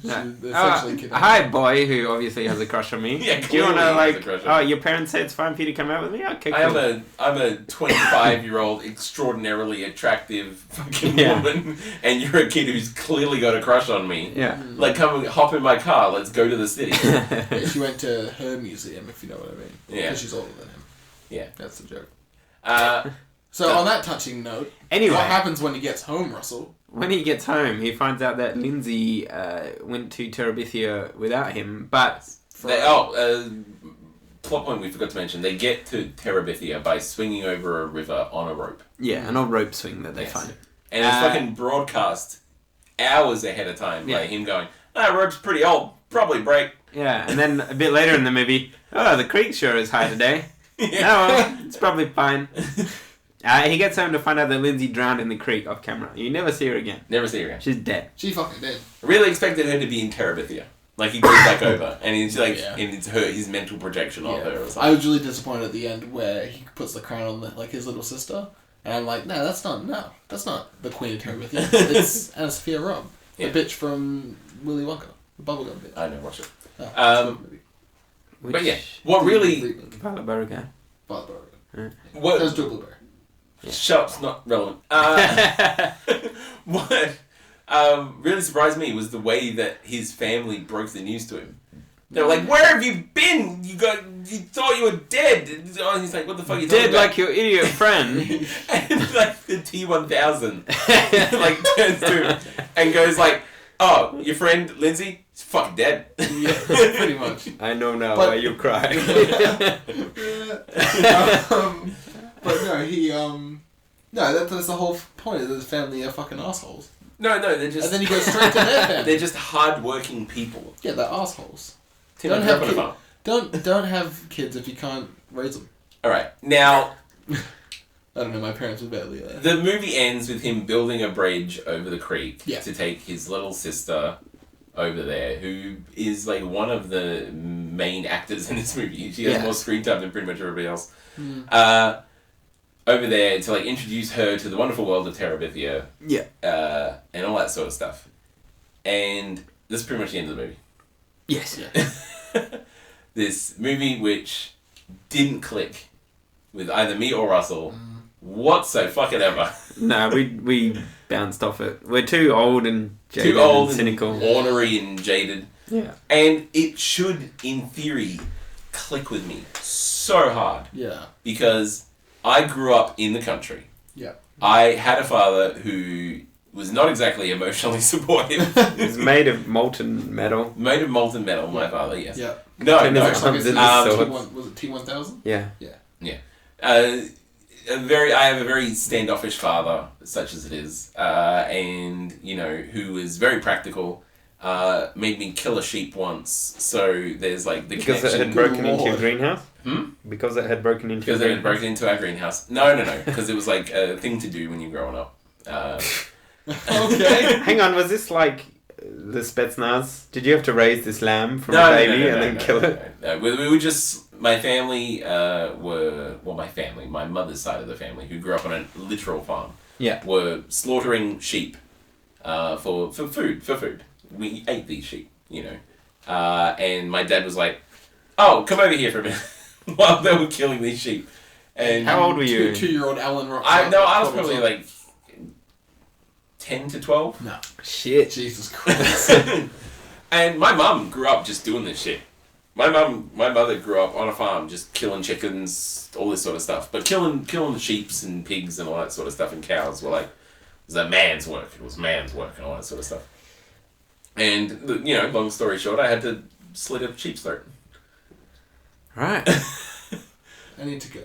Hi, boy, who obviously has a crush on me. Yeah, do you want to clearly has a crush on me. your parents say it's fine for you to come out with me? Okay, cool. I'm a 25-year-old extraordinarily attractive fucking Yeah. woman, and you're a kid who's clearly got a crush on me. Yeah. Like, come hop in my car, let's go to the city. Yeah, she went to her museum, if you know what I mean. Yeah. Because she's older than him. Yeah. That's the joke. So on that touching note, Anyway. what happens when he gets home, Russell? When he gets home, he finds out that Lindsay went to Terabithia without him, but... Plot point we forgot to mention, they get to Terabithia by swinging over a river on a rope. Yeah, an old rope swing that they find. And it's fucking broadcast hours ahead of time by him going, rope's pretty old, probably break. Yeah, and then a bit later in the movie, the creek sure is high today. No, it's probably fine. He gets home to find out that Lindsay drowned in the creek off camera. You never see her again. Never see her again. She's dead. She fucking did. I really expected her to be in Terabithia. Like, he goes back over, and it's like, and it's his mental projection of her or something. I was really disappointed at the end where he puts the crown on his little sister, and I'm like, that's not the Queen of Terabithia. It's Anastasia Robb, the bitch from Willy Wonka, the bubblegum bitch. I never watched it. Which, but yeah, what really... Violet Beauregard. Violet Beauregard. What... That was Drew Blueberry. Yeah. Shut up, it's not relevant. What really surprised me was the way that his family broke the news to him. They were like, "Where have you been? You thought you were dead." And he's like, "What the fuck are you talking dead about?" like your idiot friend. And like the T-1000 like turns to him and goes like, "Oh, your friend Lindsay? He's fucking dead." Yeah, pretty much. I know now why you cry. But no, he that's the whole point. Is that his family are fucking assholes. No, they're just. And then he goes straight to their family. They're just hard-working people. Yeah, they're assholes. Don't have kids if you can't raise them. All right, now. I don't know. My parents were barely there. The movie ends with him building a bridge over the creek to take his little sister over there, who is like one of the main actors in this movie. She has more screen time than pretty much everybody else. Over there to like introduce her to the wonderful world of Terabithia. Yeah. And all that sort of stuff. And this is pretty much the end of the movie. Yes. Yeah. This movie which didn't click with either me or Russell whatsoever. No, we bounced off it. We're too old and jaded and cynical. And ornery and jaded. Yeah. And it should, in theory, click with me so hard. Yeah. Because I grew up in the country. Yeah. I had a father who was not exactly emotionally supportive. He was made of molten metal. Made of molten metal, my father, yes. Yeah. No. Was it T-1000? Yeah. I have a very standoffish father, such as it is, and, who was very practical. Made me kill a sheep once, so there's like the because connection. It had broken into your greenhouse? Hmm? Because it had broken into your greenhouse? Because it had broken into our greenhouse. No, because it was like a thing to do when you're growing up. Okay. Hang on, was this like the Spetsnaz? Did you have to raise this lamb from a baby and then kill it? No. We were just, my family my mother's side of the family, who grew up on a literal farm, were slaughtering sheep for food. We ate these sheep, and my dad was like, "Oh, come over here for a minute," while they were killing these sheep. And how old were you? 2-year-old Alan Rock. I was probably like 10 to 12. No. Shit. Jesus Christ. And my mum grew up just doing this shit. My mother grew up on a farm just killing chickens, all this sort of stuff. But killing the sheeps and pigs and all that sort of stuff and cows were like, it was a man's work. It was man's work and all that sort of stuff. And, long story short, I had to slit a sheep's throat. Right. I need to go.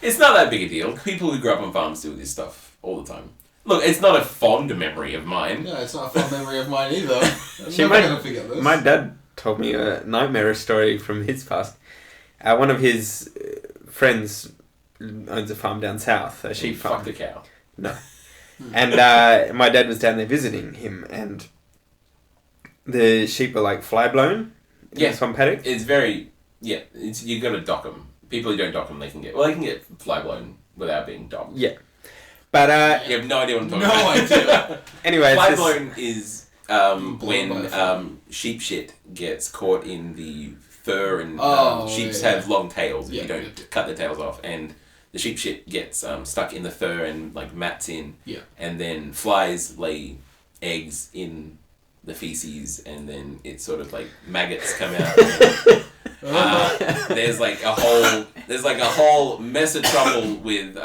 It's not that big a deal. People who grew up on farms do this stuff all the time. Look, it's not a fond memory of mine. No, it's not a fond memory of mine either. I'm never going to forget this. My dad told me a nightmare story from his past. One of his friends owns a farm down south, a sheep farm. Fucked a cow. No. And my dad was down there visiting him, and the sheep are like fly blown. Yeah. From paddock. It's very you got to dock them. People who don't dock them, they can get fly blown without being docked. Yeah, but you have no idea what I'm talking No about. idea. Anyway, fly blown is when sheep shit gets caught in the fur, and sheep have long tails if you don't cut their tails off, and the sheep shit gets stuck in the fur and like mats in, and then flies lay eggs in the feces, and then it's sort of like maggots come out. There's like a whole mess of trouble with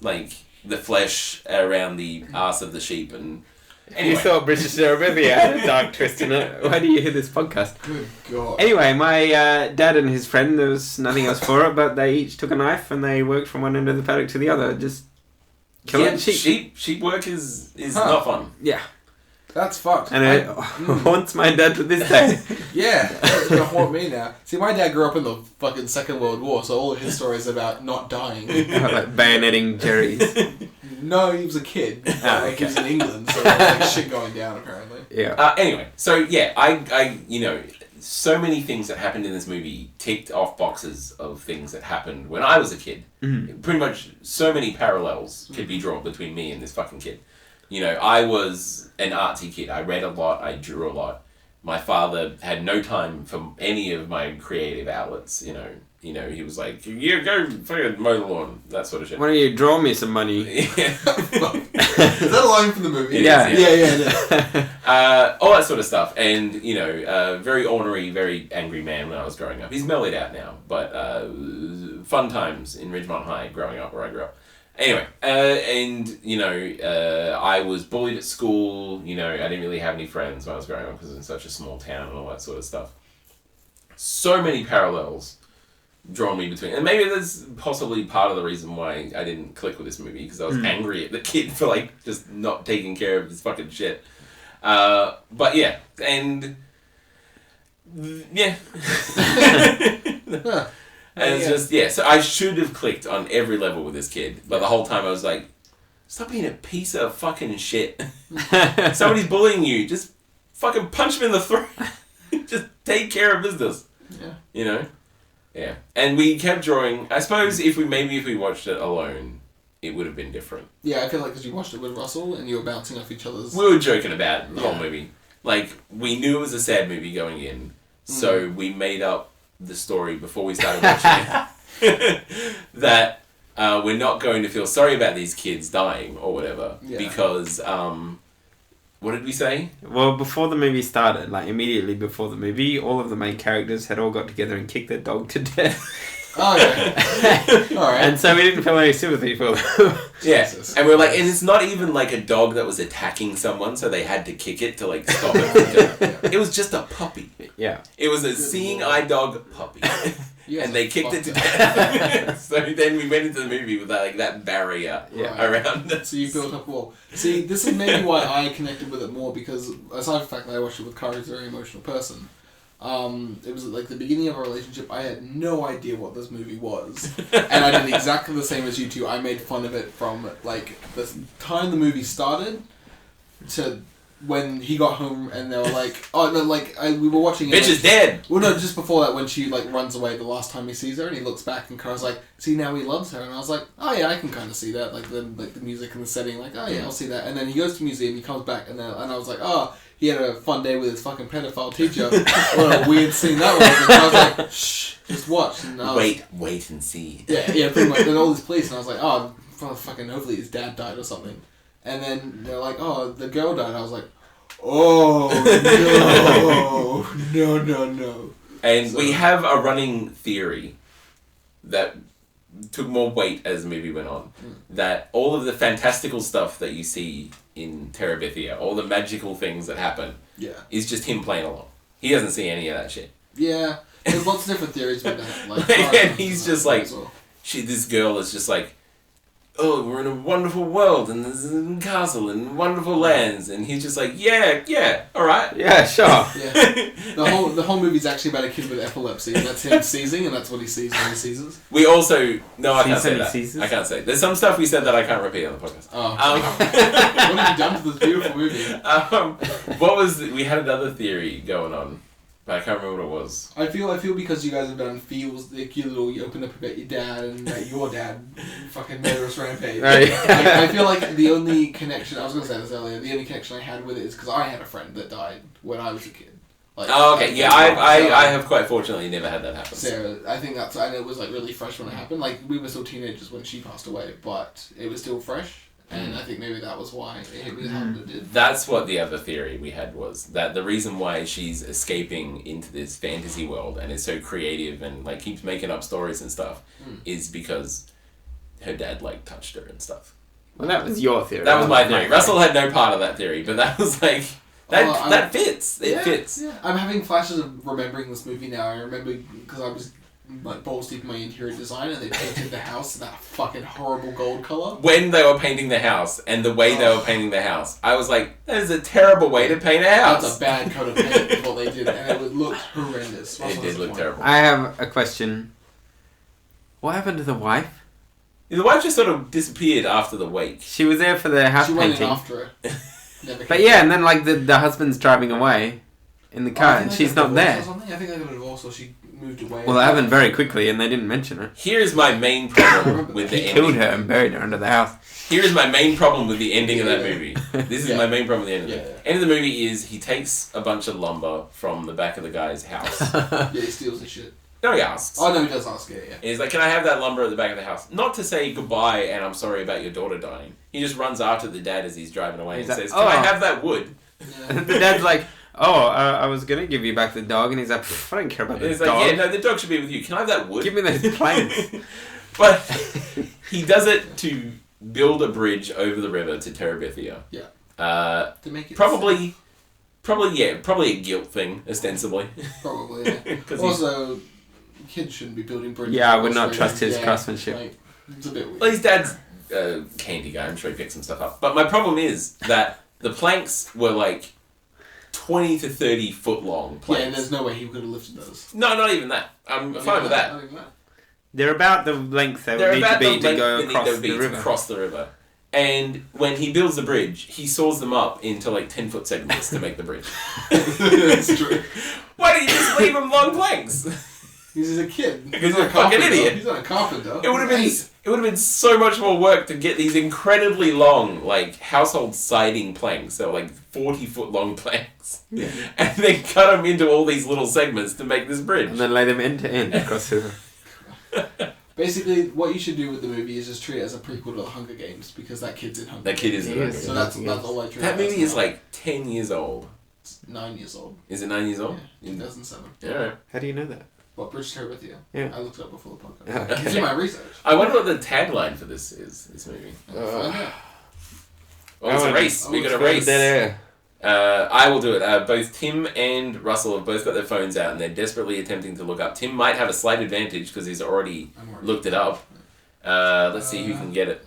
like the flesh around the arse of the sheep, and anyway. You thought British Terabithia had a dark twist in it. Why do you hear this podcast? Good God. Anyway, my dad and his friend, there was nothing else for it, but they each took a knife and they worked from one end of the paddock to the other, just killing sheep. Sheep work is not fun. Yeah. That's fucked. And it haunts my dad to this day. Yeah, that's gonna haunt me now. See, my dad grew up in the fucking Second World War, so all of his stories about not dying. Like bayoneting Jerry's. No, he was a kid. He was in England, so shit going down apparently. Yeah. Anyway, so yeah, I so many things that happened in this movie ticked off boxes of things that happened when I was a kid. Mm. Pretty much so many parallels could be drawn between me and this fucking kid. I was an artsy kid. I read a lot. I drew a lot. My father had no time for any of my creative outlets. He was like, "You go fucking mow the lawn," that sort of shit. Why don't you draw me some money? Is that a line from the movie? Yeah. All that sort of stuff. And, very ornery, very angry man when I was growing up. He's mellowed out now, but fun times in Ridgemont High growing up where I grew up. Anyway, I was bullied at school. I didn't really have any friends when I was growing up because it was in such a small town and all that sort of stuff. So many parallels drawn me between, and maybe that's possibly part of the reason why I didn't click with this movie, because I was angry at the kid for just not taking care of his fucking shit. But yeah, and yeah. And it's just, so I should have clicked on every level with this kid, but the whole time I was like, stop being a piece of fucking shit. Somebody's bullying you, just fucking punch him in the throat. Just take care of business. Yeah. Yeah. And we kept drawing, I suppose if we watched it alone, it would have been different. Yeah, I feel like because you watched it with Russell and you were bouncing off each other's... We were joking about the whole movie. We knew it was a sad movie going in, so we made up the story before we started watching it that we're not going to feel sorry about these kids dying or whatever because what did we say? Well, before the movie started, immediately before the movie, all of the main characters had all got together and kicked their dog to death. Oh, yeah. Alright. And so we didn't feel any sympathy for them. Yeah. Jesus. And we're like, and it's not even a dog that was attacking someone, so they had to kick it to stop it. It was just a puppy. Yeah. It was a seeing eye dog puppy. Yes, and they kicked it to death. So then we went into the movie with that barrier around us. So you built up a wall. See, this is maybe why I connected with it more, because aside from the fact that I watched it with Kari, who's a very emotional person, it was the beginning of our relationship. I had no idea what this movie was, and I did exactly the same as you two. I made fun of it from the time the movie started to when he got home, and they were like, "Oh no!" We were watching. Bitch is dead. Well, no, just before that, when she runs away the last time he sees her, and he looks back, and Kara's like, "See, now he loves her," and I was like, "Oh yeah, I can kind of see that." The music and the setting, "Oh yeah, I'll see that." And then he goes to the museum, he comes back, and I was like, "Oh." He had a fun day with his fucking pedophile teacher. What a weird scene that was. And I was like, shh, just watch. And I was, wait and see. Yeah, pretty much. And all these police, and I was like, oh, fucking hopefully his dad died or something. And then they're like, oh, the girl died. And I was like, oh, no. And we have a running theory that took more weight as the movie went on. That all of the fantastical stuff that you see in Terabithia, all the magical things that happen, is just him playing along. He doesn't see any of that shit. Yeah, there's lots of different theories with that. And he's just this girl is just oh, we're in a wonderful world, and there's a castle and wonderful lands, and he's just like, yeah, alright. Yeah, sure. Yeah. The whole movie's actually about a kid with epilepsy, and that's him seizing, and that's what he sees when he seizes. We also... No, I can't say that. Seizes? I can't say. There's some stuff we said that I can't repeat on the podcast. What have you done to this beautiful movie? We had another theory going on, but I can't remember what it was. I feel because you guys have done feels like you open up about your dad and your dad fucking murderous rampage. I feel like the only connection, I was going to say this earlier, the only connection I had with it is because I had a friend that died when I was a kid. Like, okay, yeah, I have quite fortunately never had that happen. Sarah, I think that's, and it was like really fresh when it happened. Like, we were still teenagers when she passed away, but it was still fresh. And I think maybe that was why it hit me how it did. That's what the other theory we had was, that the reason why she's escaping into this fantasy world and is so creative and like keeps making up stories and stuff is because her dad like touched her and stuff. Well, that was your theory. That was my theory. Russell had no part of that theory, but that was like that fits. It fits. Yeah. I'm having flashes of remembering this movie now. I remember because I was like balls deep in my interior design, and they painted the house that fucking horrible gold color. When they were painting the house and the way they were painting the house, I was like, that is a terrible way to paint a house. That's a bad coat of paint is what they did, and it looked horrendous. It did look terrible. I have a question. What happened to the wife? The wife just sort of disappeared after the wake. She was there for the house she painting. went in after it. But yeah, and then like the husband's driving away in the car, and she's not there. I think they got a divorce, or she moved away. Well, that happened very quickly, and they didn't mention her. Here's my main problem with the He ending. killed her and buried her under the house. Here's my main problem with the ending of that movie. This is my main problem with the end of it. Yeah. End of the movie is he takes a bunch of lumber from the back of the guy's house. Yeah, he steals the shit. No, he asks. Oh, no, he does ask, yeah. And he's like, can I have that lumber at the back of the house? Not to say goodbye and I'm sorry about your daughter dying. He just runs after the dad as he's driving away and says, can I have that wood? Yeah. The dad's like, I was going to give you back the dog, and he's like, I don't care about the He's dog. like, yeah, no, the dog should be with you. Can I have that wood? Give me those planks. But he does it to build a bridge over the river to Terabithia. Yeah. To make it probably a guilt thing, ostensibly. Probably, yeah. Also, kids shouldn't be building bridges. Yeah, I would not trust his craftsmanship. Like, it's a bit weird. Well, his dad's a candy guy. I'm sure he picks some stuff up. But my problem is that the planks were like 20 to 30 foot long planks. Yeah, and there's no way he could have lifted those. No, not even that. I'm fine with that. Not even that. They're about the length they would need to be to go across the river. And when he builds the bridge, he saws them up into like 10-foot segments to make the bridge. That's true. Why don't you just leave them long planks? He's a kid. Because he's a fucking idiot. He's not a carpenter. It would have been so much more work to get these incredibly long, like household siding planks, so like 40-foot long planks, and then cut them into all these little segments to make this bridge. And then lay them end to end across the river. Basically, what you should do with the movie is just treat it as a prequel to the Hunger Games, because that kid's in Hunger That kid is Games. in Hunger Games. So that's all I treat That it as movie is now. like 10 years old. It's 9 years old. Is it 9 years old? Yeah, 2007. Yeah. How do you know that? What, Bridge to Terabithia? Yeah. I looked it up before the podcast. Okay. I did my research. I wonder what the tagline for this is, this movie. Find out. Oh, it's a race. We got a race. Dead air. I will do it. Both Tim and Russell have both got their phones out and they're desperately attempting to look up. Tim might have a slight advantage because he's already looked it up. Let's see who can get it.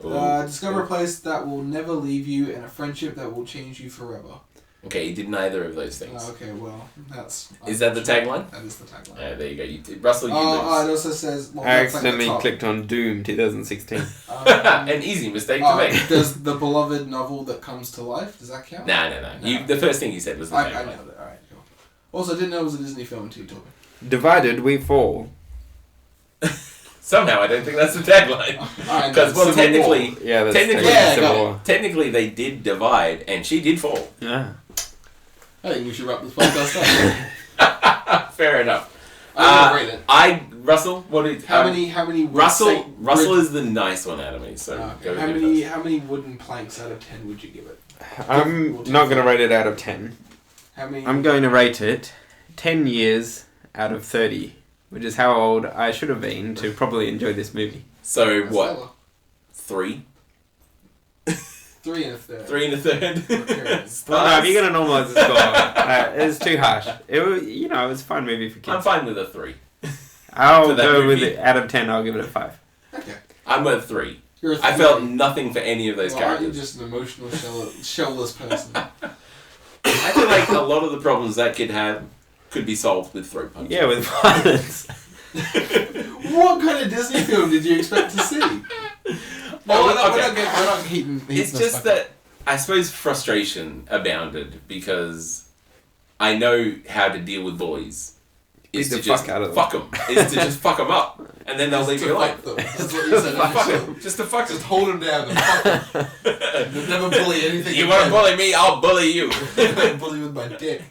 Discover a place that will never leave you and a friendship that will change you forever. Okay, he did neither of those things. Okay, well, that's... Is that the tagline? That is the tagline. There you go. Russell, you It lose. also says... Well, I that's like the accidentally top. clicked on Doom 2016. An easy mistake to make. Does the beloved novel that comes to life, does that count? No. The first thing you said was the I tagline. know that. Alright, cool. Also, I didn't know it was a Disney film until you told me. Divided we fall. Somehow, I don't think that's the tagline. Because, well, technically... Yeah, that's Civil War. Technically, they did divide, and she did fall. Yeah. I think we should wrap this podcast up. Fair enough. I'm gonna rate it. Russell, what did... How many Russell is the nice one out of me, so go how with him many first. how many wooden planks out of 10 would you give it? I'm not going to rate it out of 10. How many? I'm going to rate it 10 years out of 30, which is how old I should have been to probably enjoy this movie. So, That's what? lower. 3? 3 and a third. 3 and a third? Well, no, if you're going to normalise the score, it's too harsh. It was, it was a fun movie for kids. I'm fine with a 3. I'll for that go with movie. it out of 10. I'll give it a 5. Okay. I'm a 3. You're a I felt nothing for any of those Aren't you characters. just an emotional, shellless person? I feel like a lot of the problems that kid had could be solved with throat punches. Yeah, with violence. What kind of Disney film did you expect to see? Well, we're not okay. heating It's this just back that I suppose frustration abounded because I know how to deal with bullies. Is Beat to the just fuck out of them. fuck them. Is to just fuck them up, and then they'll up. leave Just you to alone. fuck them. That's what you said. Fuck initially. them. Just to fuck Just them. hold them down and fuck them. Never bully anything. You want to bully me? I'll bully you. bully with my dick.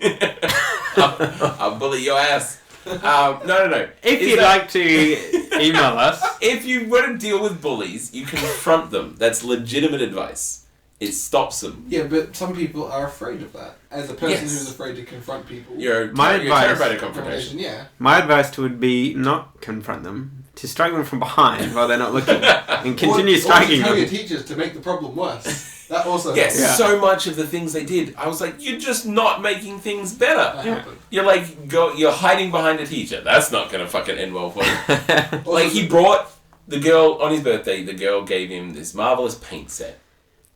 I'll bully your ass. No. If Is you'd that- like to email us, If you want to deal with bullies, you confront them. That's legitimate advice. It stops them. Yeah, but some people are afraid of that. As a person Yes. who's afraid to confront people. You're My advice- terrified of confrontation. Yeah. my advice would be not confront them, to strike them from behind while they're not looking, and continue or striking to tell them. your teachers to make the problem worse. That also Yes, Yeah. so much of the things they did, I was like, you're just not making things better. That Yeah. happened. You're like, you're hiding behind a teacher. That's not going to fucking end well for you. Also, Like, he brought the girl, on his birthday, the girl gave him this marvelous paint set.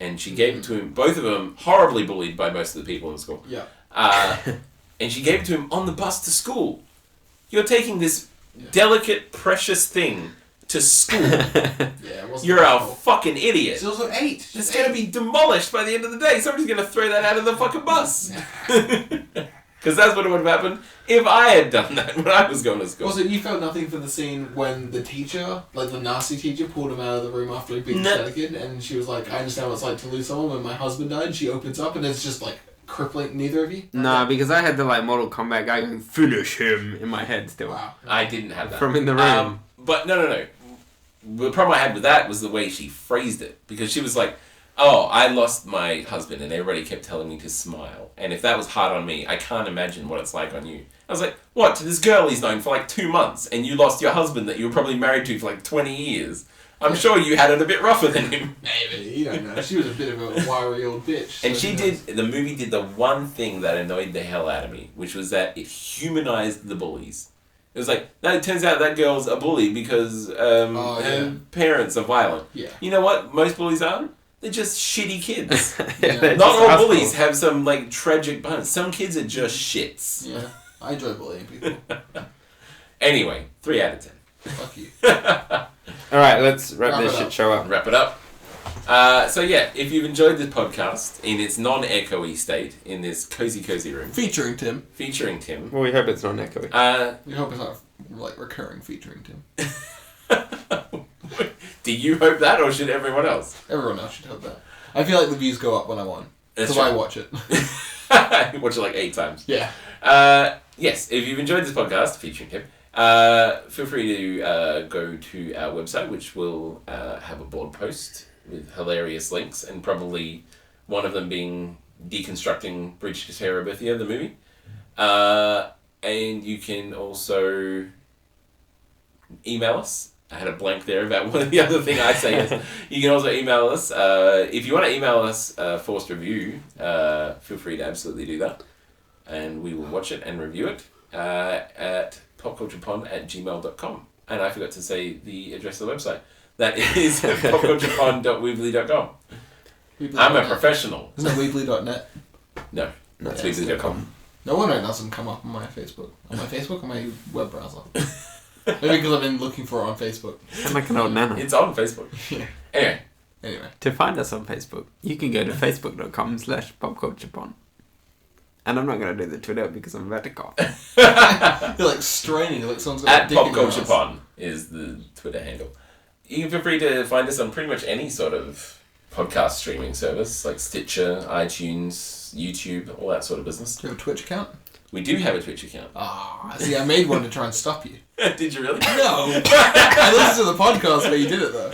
And she gave it to him, both of them horribly bullied by most of the people in school. Yeah. And she gave it to him on the bus to school. You're taking this Yeah. delicate, precious thing to school. Yeah, it wasn't You're a helpful. fucking idiot. It's also 8. It's going to be demolished by the end of the day. Somebody's going to throw that out of the fucking bus. Because that's what would have happened if I had done that when I was going to school. Also, you felt nothing for the scene when the teacher, like the nasty teacher, pulled him out of the room after he beat No. the kid, and she was like, I understand what it's like to lose someone when my husband died. She opens up, and it's just like crippling neither of you. Nah, because I had the like Mortal Kombat guy going, finish him in my head still. Wow. I didn't have that. From in the room. But no. The problem I had with that was the way she phrased it. Because she was like, oh, I lost my husband and everybody kept telling me to smile. And if that was hard on me, I can't imagine what it's like on you. I was like, what? To this girl he's known for like 2 months and you lost your husband that you were probably married to for like 20 years. I'm sure you had it a bit rougher than him. Maybe. You don't know. She was a bit of a wiry old bitch. And so she who did, the movie did the one thing that annoyed the hell out of me, which was that it humanized the bullies. It was like, no, it turns out that girl's a bully because her parents are violent. Yeah. You know what most bullies are? They're just shitty kids. Yeah. They're Not just all assholes. bullies have some like tragic bones. Some kids are just shits. Yeah. I enjoy bullying people. Anyway, 3 out of 10. Fuck you. Alright, let's wrap Wrap this it shit up. show up. Wrap it up. So yeah, if you've enjoyed this podcast in its non-echoey state, in this cozy room, Featuring Tim. featuring Tim, Well, we hope it's not echoey. We hope it's not like recurring featuring Tim. do you hope that, or should everyone else? Everyone else should hope that. I feel like the views go up when I'm on. That's Because I right. watch it. Watch it like 8 times. Yeah. Yes, if you've enjoyed this podcast featuring Tim, feel free to go to our website, which will have a blog post with hilarious links, and probably one of them being deconstructing Bridge to Terabithia, the movie. And you can also email us. I had a blank there about one of the other thing I say is you can also email us. If you want to email us a forced review, feel free to absolutely do that. And we will watch it and review it at popculturepond@gmail.com. And I forgot to say the address of the website. That is popculturepond.weebly.com. I'm a professional. Isn't it Weebly.net? No, that's Yeah, it's weebly.com. No wonder it doesn't come up on my Facebook. On my Facebook or my web browser? Maybe because I've been looking for it on Facebook. I'm like an old nana. It's on Facebook. Yeah. Anyway. To find us on Facebook, you can go to facebook.com/popculturepond. And I'm not going to do the Twitter because I'm about to cough. You're like straining, like someone's got At a dick in their ass. popculturepond is the Twitter handle. You can feel free to find us on pretty much any sort of podcast streaming service, like Stitcher, iTunes, YouTube, all that sort of business. Do you have a Twitch account? We do have a Twitch account. Ah, see, I made one to try and stop you. Did you really? No! I listened to the podcast where you did it, though.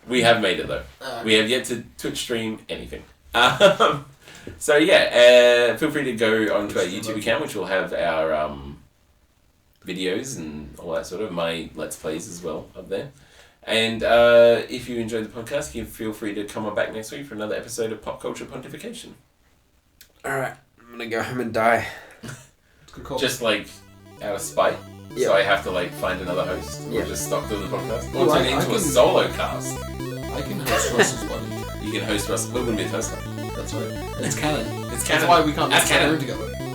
We have made it, though. Ah, We have yet to Twitch stream anything. So yeah, feel free to go onto our YouTube account, which will have our videos and all that sort of, my Let's Plays as well up there. And if you enjoyed the podcast, you can feel free to come on back next week for another episode of Pop Culture Pontification. Alright, I'm going to go home and die. it's a good call. Just like out of spite. So I have to like find another host, or Yeah. just stop doing the podcast, Oh, or turn I it into a can- solo cast. I can host Russ's body. You can host us. We're gonna be a host. That's right. It's canon. It's That's canon. why we can't That's get in a canon. room together.